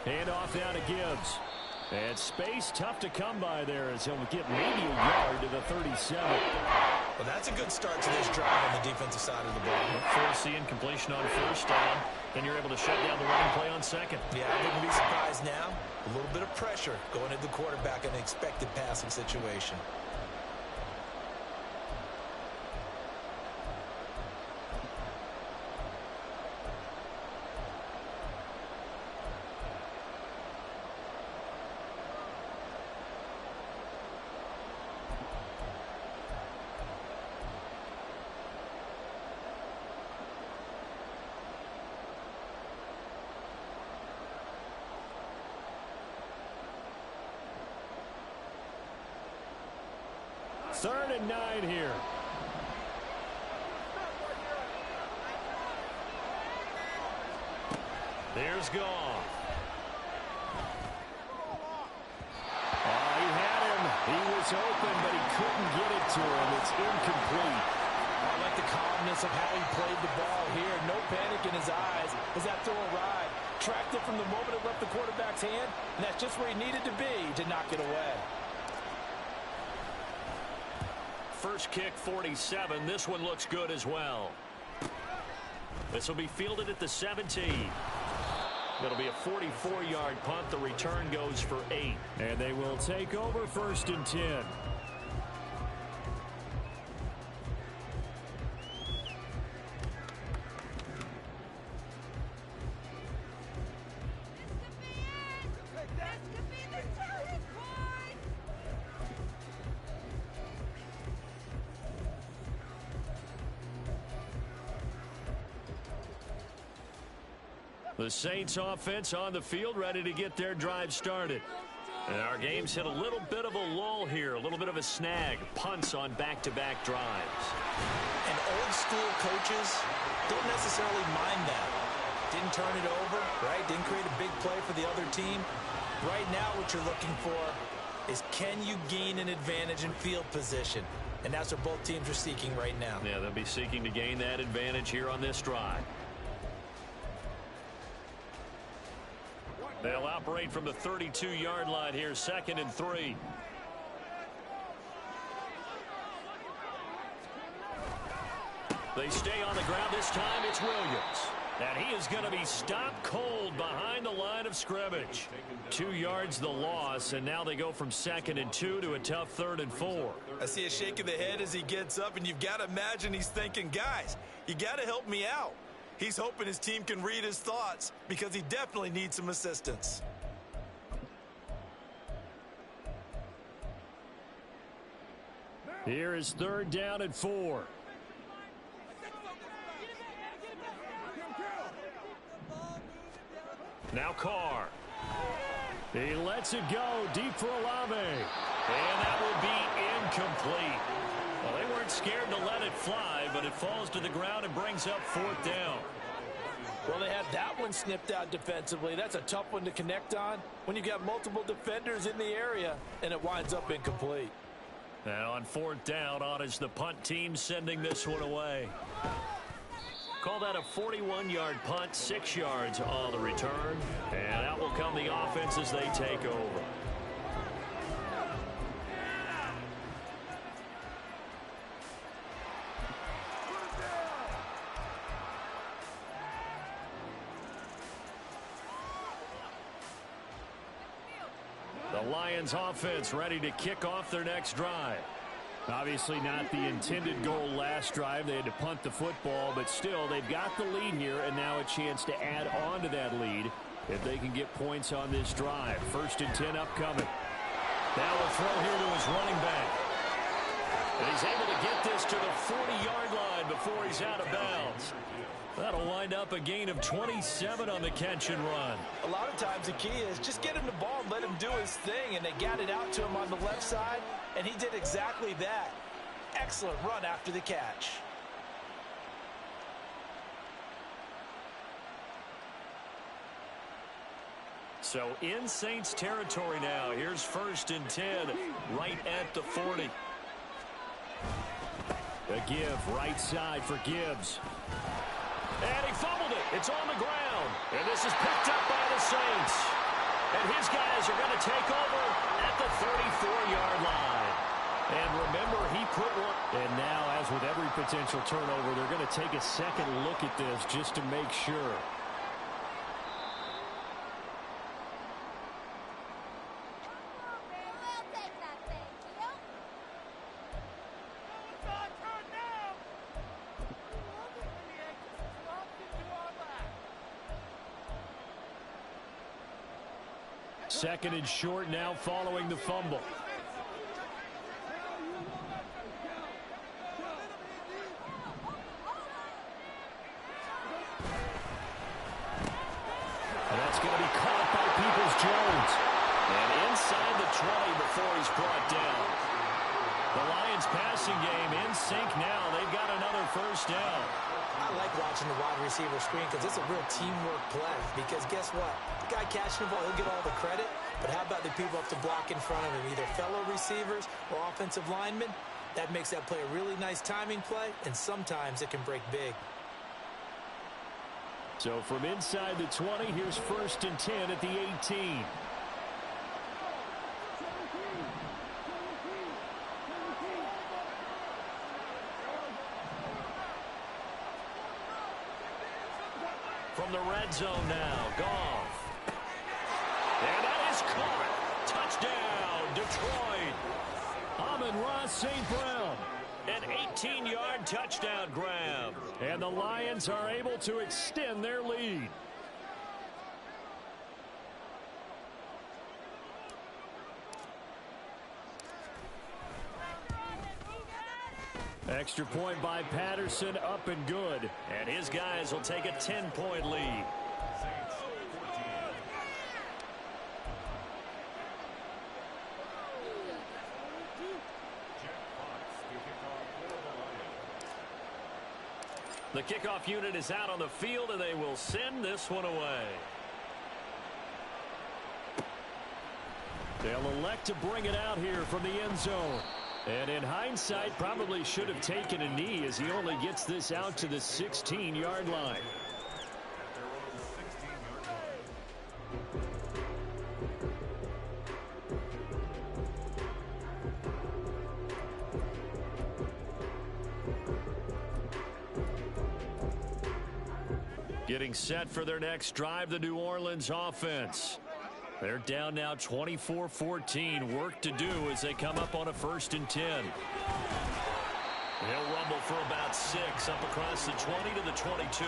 Hand off down to Gibbs. And space tough to come by there as he'll get maybe a yard to the 37. Well, that's a good start to this drive on the defensive side of the ball. Force the incompletion on 1st down. Then you're able to shut down the running play on 2nd. Yeah, I wouldn't be surprised now. A little bit of pressure going into the quarterback in an expected passing situation. Third and 9 here. There's Goff. He had him. He was open, but he couldn't get it to him. It's incomplete. I like the calmness of how he played the ball here. No panic in his eyes as that throw arrived. Tracked it from the moment it left the quarterback's hand, and that's just where he needed to be to knock it away. First kick, 47. This one looks good as well. This will be fielded at the 17. That'll be a 44-yard punt. The return goes for 8. And they will take over 1st and 10. The Saints offense on the field ready to get their drive started. And our game's hit a little bit of a lull here, a little bit of a snag. Punts on back-to-back drives. And old-school coaches don't necessarily mind that. Didn't turn it over, right? Didn't create a big play for the other team. Right now what you're looking for is, can you gain an advantage in field position? And that's what both teams are seeking right now. Yeah, they'll be seeking to gain that advantage here on this drive. They'll operate from the 32-yard line here, 2nd and 3. They stay on the ground. This time it's Williams. And he is going to be stopped cold behind the line of scrimmage. 2 yards the loss, and now they go from 2nd and 2 to a tough 3rd and 4. I see a shake of the head as he gets up, and you've got to imagine he's thinking, guys, you got to help me out. He's hoping his team can read his thoughts because he definitely needs some assistance. Here is 3rd down and 4. Now Carr. He lets it go deep for Olave. And that will be incomplete. Well, they weren't scared to let it fly, but it falls to the ground and brings up 4th down. Well, they had that one snipped out defensively. That's a tough one to connect on when you've got multiple defenders in the area, and it winds up incomplete. Now on 4th down, on is the punt team sending this one away. Call that a 41-yard punt, 6 yards on the return. And out will come the offense as they take over. The Lions offense ready to kick off their next drive. Obviously not the intended goal last drive. They had to punt the football, but still they've got the lead here, and now a chance to add on to that lead if they can get points on this drive. 1st and 10 upcoming. Now a throw here to his running back. And he's able to get this to the 40-yard line before he's out of bounds. That'll wind up a gain of 27 on the catch and run. A lot of times the key is just get him the ball and let him do his thing, and they got it out to him on the left side, and he did exactly that. Excellent run after the catch. So in Saints territory now. Here's 1st and 10 right at the 40. A give right side for Gibbs. And he fumbled it. It's on the ground. And this is picked up by the Saints. And his guys are going to take over at the 34-yard line. And remember, he put one. And now, as with every potential turnover, they're going to take a second look at this just to make sure. Second and short now following the fumble. And that's going to be caught by Peoples-Jones. And inside the 20 before he's brought down. The Lions passing game in sync now. They've got another 1st down. I like watching the wide receiver screen because it's a real teamwork play. Because guess what? The guy catching the ball, he'll get all the credit. But how about the people up to block in front of him, either fellow receivers or offensive linemen? That makes that play a really nice timing play, and sometimes it can break big. So from inside the 20, here's 1st and 10 at the 18. From the red zone now, Goff. And that is caught. Touchdown, Detroit. Amon-Ra St. Brown. An 18-yard touchdown grab. And the Lions are able to extend their lead. Extra point by Patterson, up and good. And his guys will take a 10-point lead. The kickoff unit is out on the field, and they will send this one away. They'll elect to bring it out here from the end zone. And in hindsight, probably should have taken a knee as he only gets this out to the 16-yard line. Getting set for their next drive, the New Orleans offense. They're down now 24-14. Work to do as they come up on a 1st and 10. He'll rumble for about 6 up across the 20 to the 22.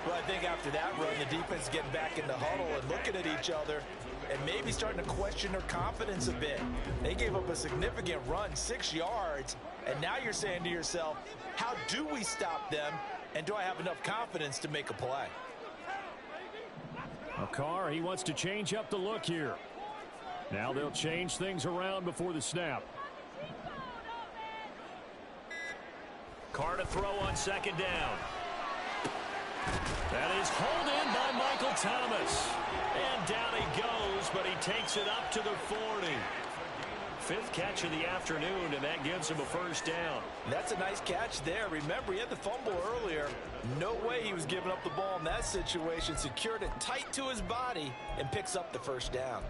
Well, I think after that run, the defense getting back in the huddle and looking at each other and maybe starting to question their confidence a bit. They gave up a significant run, 6 yards, and now you're saying to yourself, how do we stop them, and do I have enough confidence to make a play? Carr, he wants to change up the look here. Now they'll change things around before the snap. Carr to throw on 2nd down. That is hauled in by Michael Thomas. And down he goes, but he takes it up to the 40. 5th catch of the afternoon, and that gives him a 1st down. That's a nice catch there. Remember, he had the fumble earlier. No way he was giving up the ball in that situation. Secured it tight to his body and picks up the 1st down.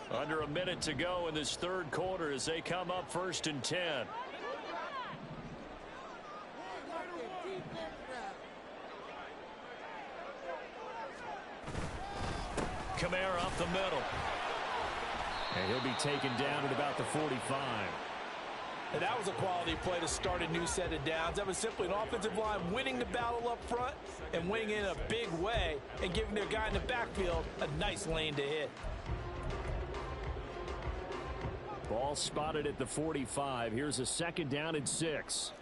Under a minute to go in this 3rd quarter as they come up 1st and 10. Kamara up the middle. And he'll be taken down at about the 45. And that was a quality play to start a new set of downs. That was simply an offensive line winning the battle up front and winning in a big way and giving their guy in the backfield a nice lane to hit. Ball spotted at the 45. Here's a 2nd down and 6.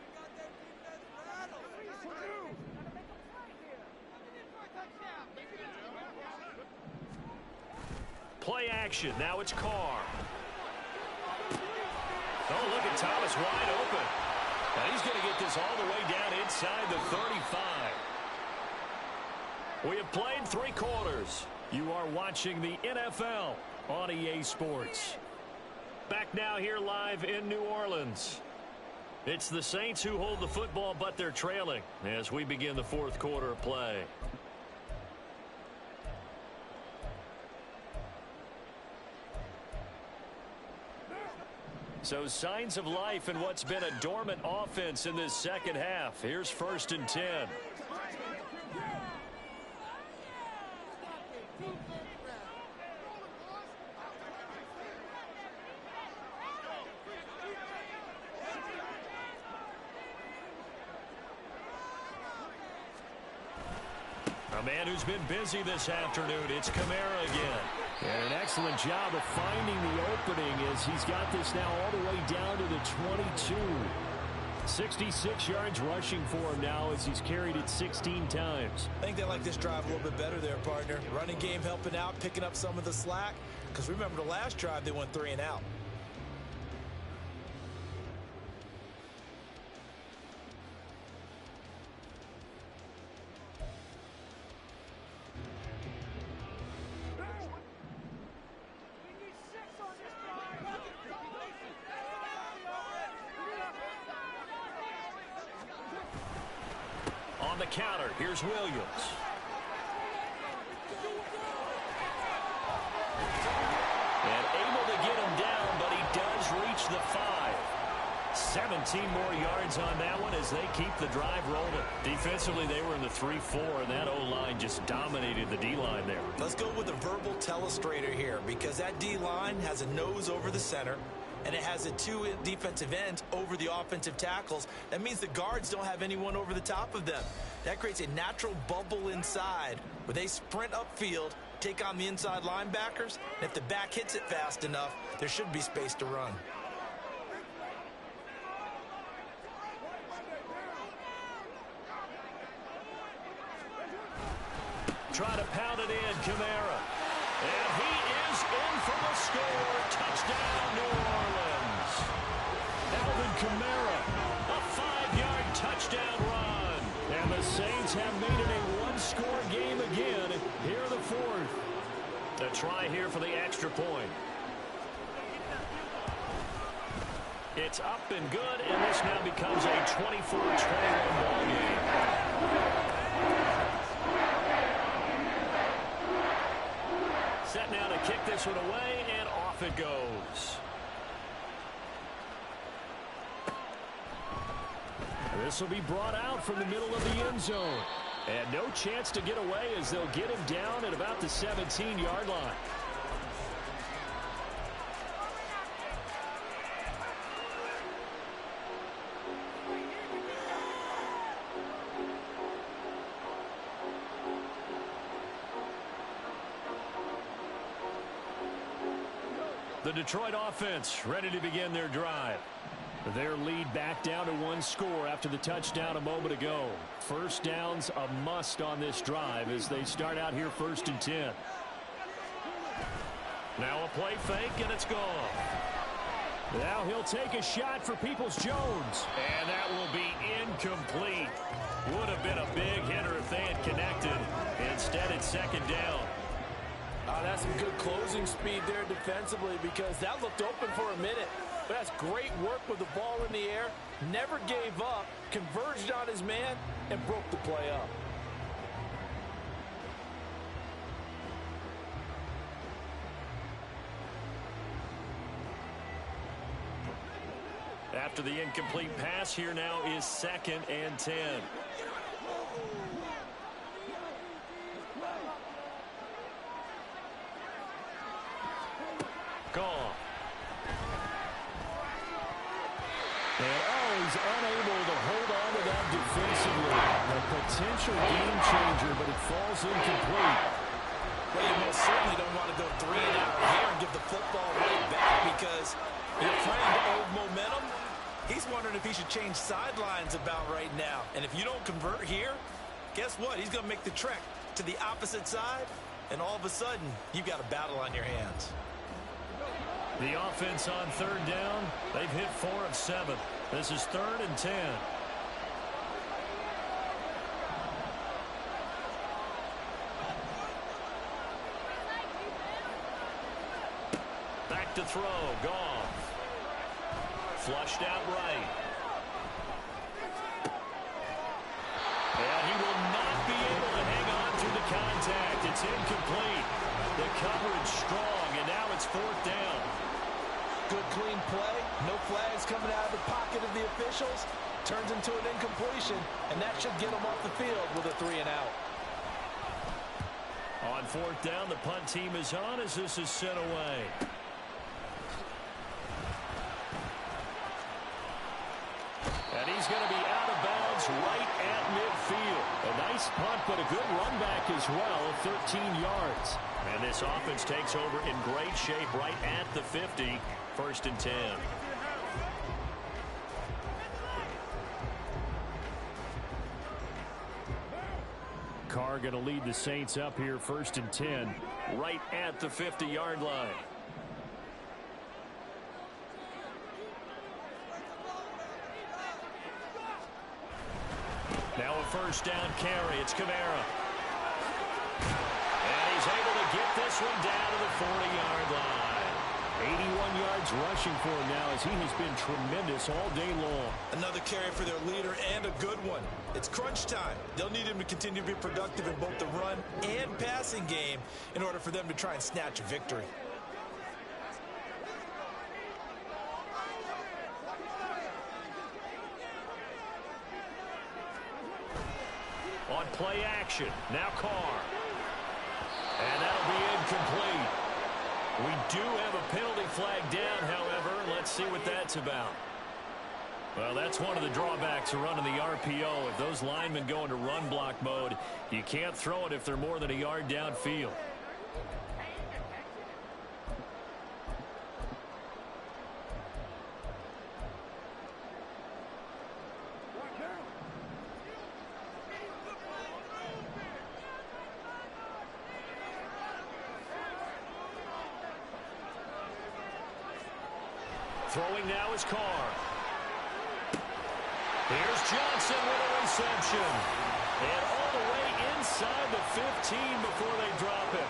Play action. Now it's Carr. Oh, look at Thomas wide open. And he's going to get this all the way down inside the 35. We have played 3 quarters. You are watching the NFL on EA Sports. Back now here live in New Orleans. It's the Saints who hold the football, but they're trailing as we begin the 4th quarter of play. So signs of life in what's been a dormant offense in this 2nd half. Here's 1st and 10. A man who's been busy this afternoon, it's Kamara again. And an excellent job of finding the opening as he's got this now all the way down to the 22. 66 yards rushing for him now as he's carried it 16 times. I think they like this drive a little bit better there, partner. Running game helping out, picking up some of the slack. Because remember the last drive, they went 3 and out. On the counter, here's Williams. And able to get him down, but he does reach the 5. 17 more yards on that one as they keep the drive rolling. Defensively, they were in the 3-4, and that O-line just dominated the D-line there. Let's go with a verbal telestrator here because that D-line has a nose over the center, and it has a 2 defensive ends over the offensive tackles. That means the guards don't have anyone over the top of them. That creates a natural bubble inside where they sprint upfield, take on the inside linebackers, and if the back hits it fast enough, there should be space to run. Try to pound it in, Kamara. And he is in for the score. Touchdown, New Orleans. Alvin Kamara, a 5-yard touchdown run. Saints have made it a one-score game again here in the fourth. A try here for the extra point. It's up and good, and this now becomes a 24-21 ball game. Set now to kick this one away, and off it goes. This will be brought out from the middle of the end zone. And no chance to get away as they'll get him down at about the 17-yard line. The Detroit offense ready to begin their drive. Their lead back down to one score after the touchdown a moment ago. First down's a must on this drive as they start out here 1st and 10. Now a play fake, and it's gone. Now he'll take a shot for Peoples-Jones. And that will be incomplete. Would have been a big hitter if they had connected. Instead, it's 2nd down. That's some good closing speed there defensively because that looked open for a minute. But that's great work with the ball in the air. Never gave up, converged on his man, and broke the play up. After the incomplete pass, here now is 2nd and 10. Gone. And he's unable to hold on to that defensively. A potential game changer, but it falls incomplete. Well, you most certainly don't want to go 3 and out here and give the football right back because your friend owed momentum. He's wondering if he should change sidelines about right now. And if you don't convert here, guess what? He's going to make the trek to the opposite side, and all of a sudden, you've got a battle on your hands. The offense on 3rd down, they've hit 4 of 7. This is 3rd and 10. Back to throw, Goff. Flushed out right. And he will not be able to hang on through the contact. It's incomplete. The coverage strong, and now it's 4th down. Good clean play. No flags coming out of the pocket of the officials. Turns into an incompletion, and that should get them off the field with a 3 and out. On 4th down, the punt team is on as this is sent away. And he's going to be out of bounds right at midfield. A nice punt, but a good run back as well, 13 yards. And this offense takes over in great shape right at the 50, 1st and 10. Carr going to lead the Saints up here 1st and 10. Right at the 50-yard line. Now a 1st down carry. It's Kamara. And he's able to get this one down to the 40-yard line. 81 yards rushing for him now as he has been tremendous all day long. Another carry for their leader and a good one. It's crunch time. They'll need him to continue to be productive in both the run and passing game in order for them to try and snatch a victory. On play action, now Carr. And that'll be incomplete. We do have a penalty flag down, however. Let's see what that's about. Well, that's one of the drawbacks of running the RPO. If those linemen go into run block mode, you can't throw it if they're more than a yard downfield. Throwing now is Carr. Here's Johnson with a reception. And all the way inside the 15 before they drop him.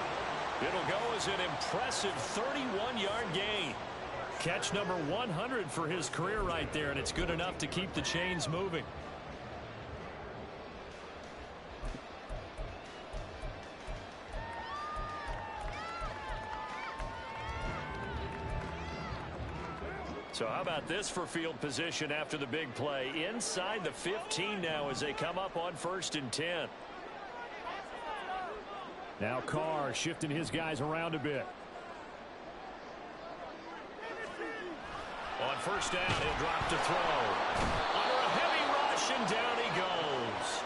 It'll go as an impressive 31-yard gain. Catch number 100 for his career right there, and it's good enough to keep the chains moving. So how about this for field position after the big play? Inside the 15 now as they come up on 1st and 10. Now Carr shifting his guys around a bit. On 1st down, he'll drop to throw. Under a heavy rush, and down he goes.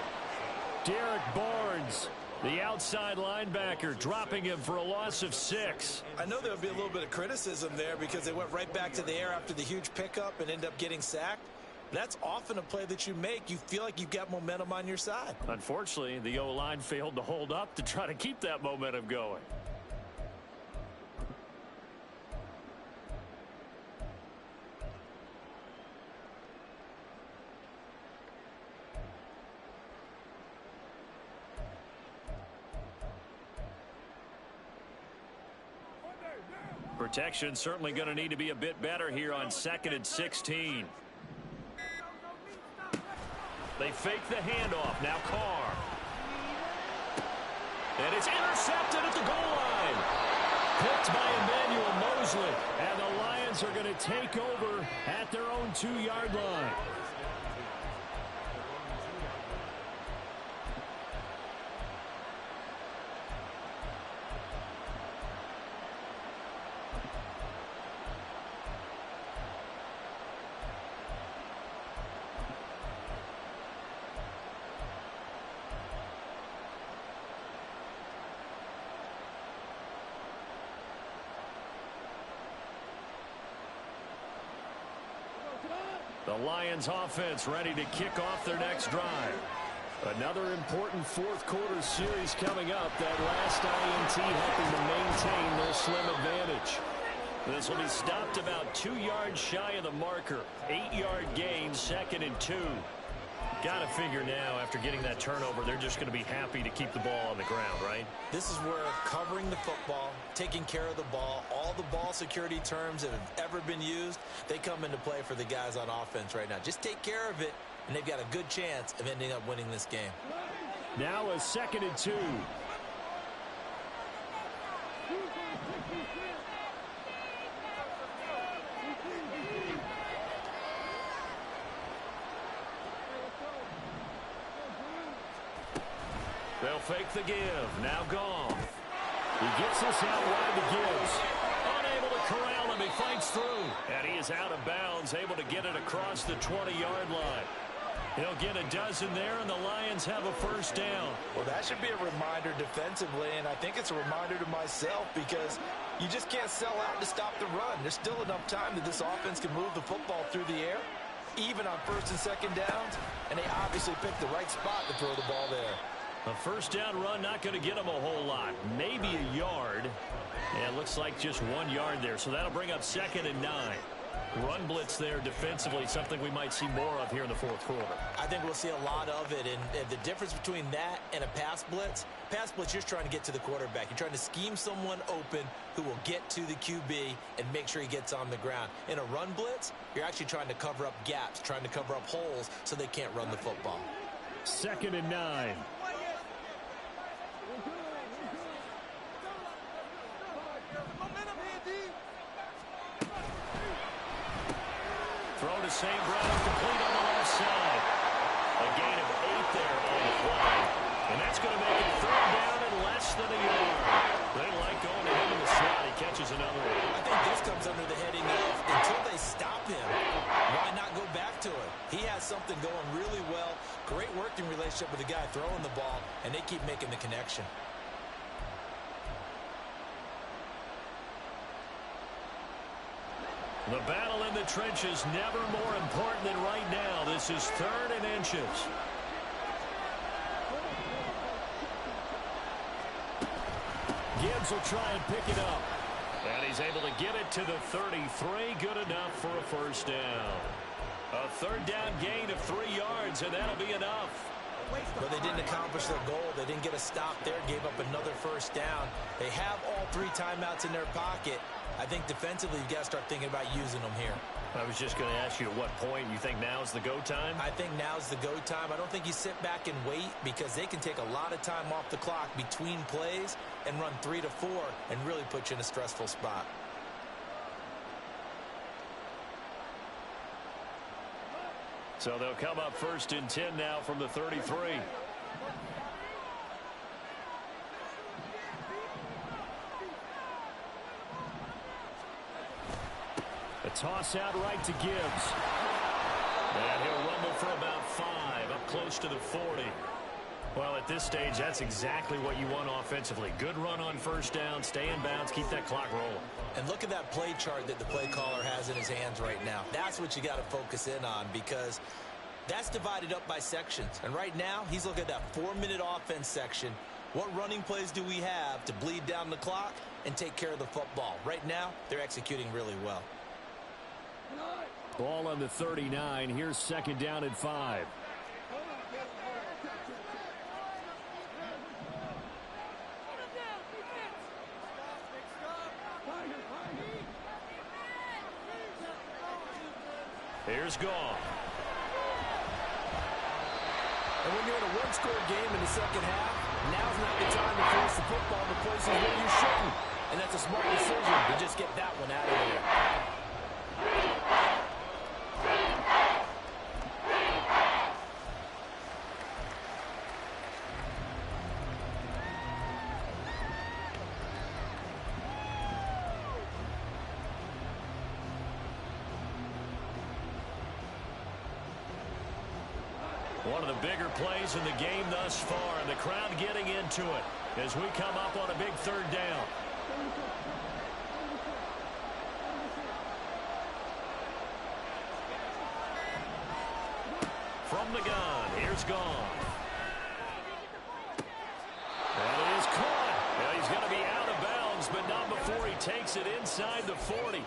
Derek Barnes, the outside linebacker, dropping him for a loss of 6. I know there would be a little bit of criticism there because they went right back to the air after the huge pickup and ended up getting sacked. That's often a play that you make. You feel like you've got momentum on your side. Unfortunately, the O-line failed to hold up to try to keep that momentum going. Protection certainly going to need to be a bit better here on 2nd and 16. They fake the handoff. Now Carr. And it's intercepted at the goal line. Picked by Emmanuel Mosley. And the Lions are going to take over at their own 2-yard line. The Lions offense ready to kick off their next drive. Another important fourth-quarter series coming up. That last INT helping to maintain their slim advantage. This will be stopped about 2 yards shy of the marker. 8-yard gain, 2nd and 2. Got to figure now, after getting that turnover, they're just going to be happy to keep the ball on the ground, right? This is where covering the football, taking care of the ball, all the ball security terms that have ever been used, they come into play for the guys on offense right now. Just take care of it, and they've got a good chance of ending up winning this game. Now a 2nd and 2. They'll fake the give. Now Goff. He gets this out wide to Gibbs. Unable to corral him. He fights through. And he is out of bounds, able to get it across the 20-yard line. He'll get a dozen there, and the Lions have a 1st down. Well, that should be a reminder defensively, and I think it's a reminder to myself because you just can't sell out to stop the run. There's still enough time that this offense can move the football through the air, even on 1st and 2nd downs, and they obviously picked the right spot to throw the ball there. A 1st down run not going to get him a whole lot. Maybe a yard. And it looks like just 1 yard there. So that'll bring up 2nd and 9. Run blitz there defensively, something we might see more of here in the 4th quarter. I think we'll see a lot of it. And the difference between that and a pass blitz, you're trying to get to the quarterback. You're trying to scheme someone open who will get to the QB and make sure he gets on the ground. In a run blitz, you're actually trying to cover up gaps, trying to cover up holes so they can't run the football. 2nd and 9. Throw to St. Brown, complete on the left side. A gain of 8 there on the play. And that's going to make it 3rd down and less than a yard. They like going to him in the slot. He catches another one. I think this comes under the heading of until they stop him, why not go back to him? He has something going really well. Great working relationship with the guy throwing the ball, and they keep making the connection. The battle in the trenches never more important than right now. This is 3rd and inches. Gibbs will try and pick it up. And he's able to get it to the 33. Good enough for a 1st down. A 3rd down gain of 3 yards, and that'll be enough. But they didn't accomplish their goal. They didn't get a stop there, gave up another first down. They have all 3 timeouts in their pocket. I think defensively, you've got to start thinking about using them here. I was just going to ask you at what point you think now's the go time? I think now's the go time. I don't think you sit back and wait because they can take a lot of time off the clock between plays and run 3 to 4 and really put you in a stressful spot. So they'll come up 1st and 10 now from the 33. A toss out right to Gibbs. And he'll rumble for about 5, up close to the 40. Well, at this stage, that's exactly what you want offensively. Good run on first down, stay in bounds, keep that clock rolling. And look at that play chart that the play caller has in his hands right now. That's what you got to focus in on because that's divided up by sections. And right now, he's looking at that 4-minute offense section. What running plays do we have to bleed down the clock and take care of the football? Right now, they're executing really well. Ball on the 39. Here's 2nd down and 5. Here's Goff. And when you're in a one-score game in the second half, now's not the time to force the football to places where you shouldn't. And that's a smart decision to just get that one out of there. One of the bigger plays in the game thus far, and the crowd getting into it as we come up on a big 3rd down. From the gun, here's Goff. And it is caught. Well, he's going to be out of bounds, but not before he takes it inside the 40.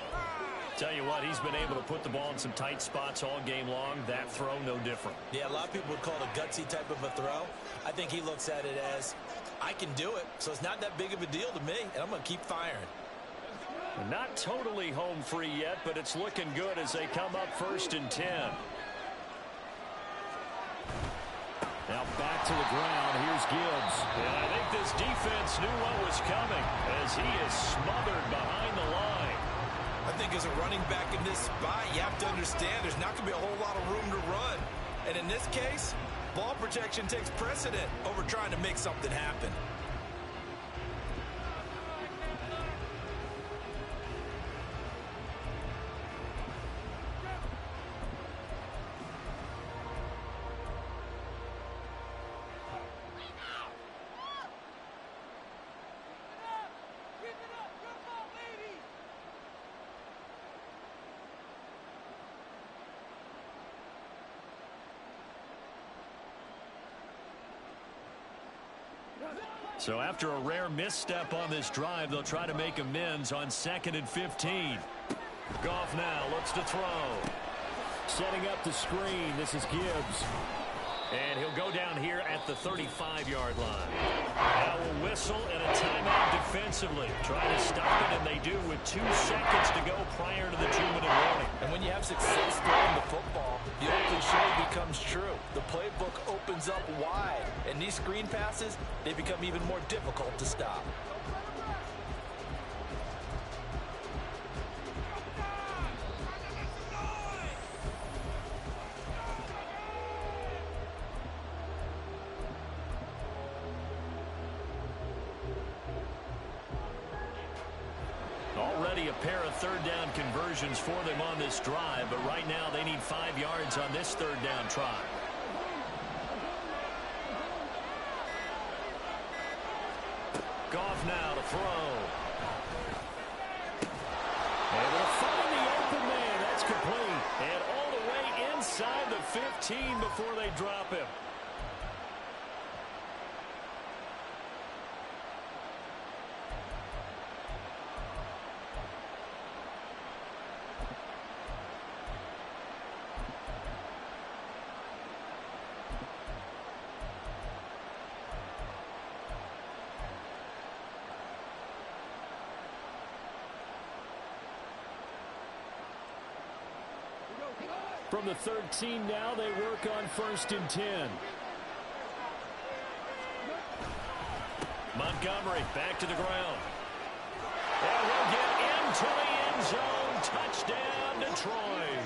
Tell you what, he's been able to put the ball in some tight spots all game long. That throw, no different. Yeah, a lot of people would call it a gutsy type of a throw. I think he looks at it as, I can do it, so it's not that big of a deal to me, and I'm going to keep firing. Not totally home free yet, but it's looking good as they come up 1st and 10. Now back to the ground. Here's Gibbs. And I think this defense knew what was coming as he is smothered behind the line. I think as a running back in this spot, you have to understand there's not going to be a whole lot of room to run. And in this case, ball protection takes precedent over trying to make something happen. So after a rare misstep on this drive, they'll try to make amends on 2nd and 15. Goff now looks to throw. Setting up the screen. This is Gibbs. And he'll go down here at the 35-yard line. Now we'll whistle and a timeout defensively. Trying to stop it, and they do with 2 seconds to go prior to the 2-minute warning. And when you have success throwing the football, the old cliche becomes true. The playbook opens up wide, and these screen passes, they become even more difficult to stop. Already a pair of 3rd down conversions for them on this drive, but right now they need 5 yards on this 3rd down try. Goff now to throw. Able to find the open man. That's complete. And all the way inside the 15 before they drop him. From the 13 now, they work on 1st and 10. Montgomery back to the ground. And he'll get into the end zone. Touchdown, Detroit.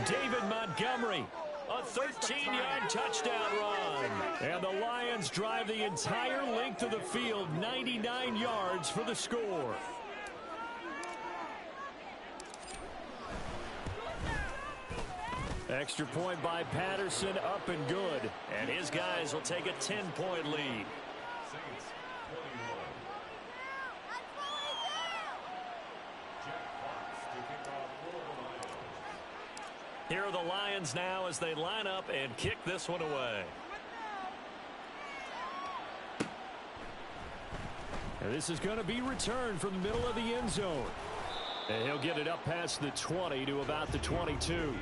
David Montgomery, a 13-yard touchdown run. And the Lions drive the entire length of the field, 99 yards for the score. Extra point by Patterson, up and good. And his guys will take a 10-point lead. Here are the Lions now as they line up and kick this one away. And this is going to be returned from the middle of the end zone. And he'll get it up past the 20 to about the 22.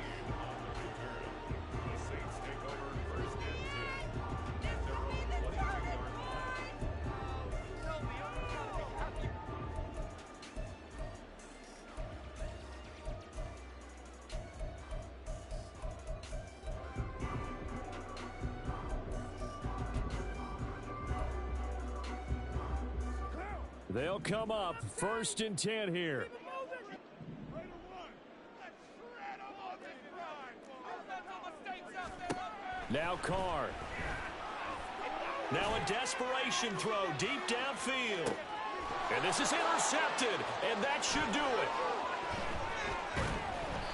They'll come up 1st and 10 here. Now Carr. Now a desperation throw deep downfield. And this is intercepted, and that should do it.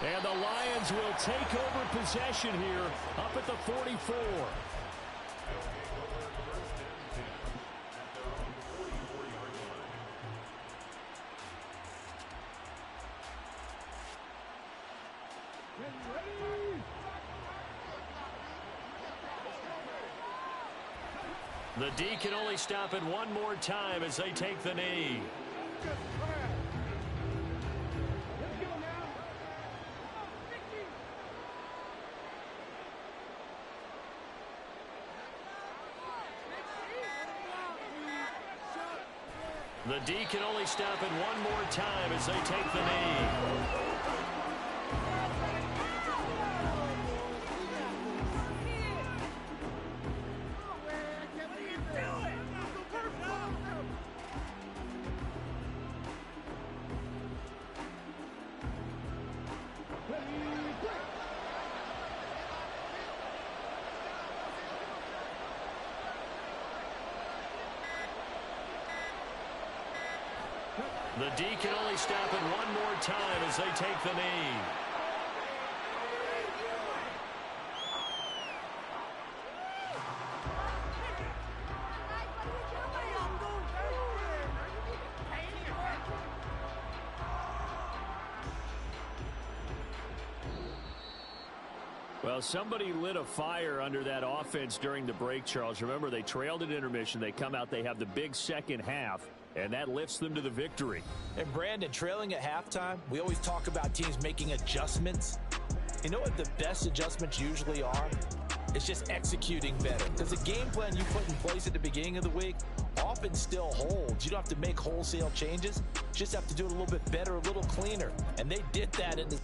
And the Lions will take over possession here up at the 44. The D can only stop it one more time as they take the knee. The D can only stop it one more time as they take the knee. The D can only stop it one more time as they take the knee. Well, somebody lit a fire under that offense during the break, Charles. Remember, they trailed at intermission. They come out, they have the big second half, and that lifts them to the victory. And, Brandon, trailing at halftime, we always talk about teams making adjustments. You know what the best adjustments usually are? It's just executing better. Because the game plan you put in place at the beginning of the week often still holds. You don't have to make wholesale changes. You just have to do it a little bit better, a little cleaner. And they did that in the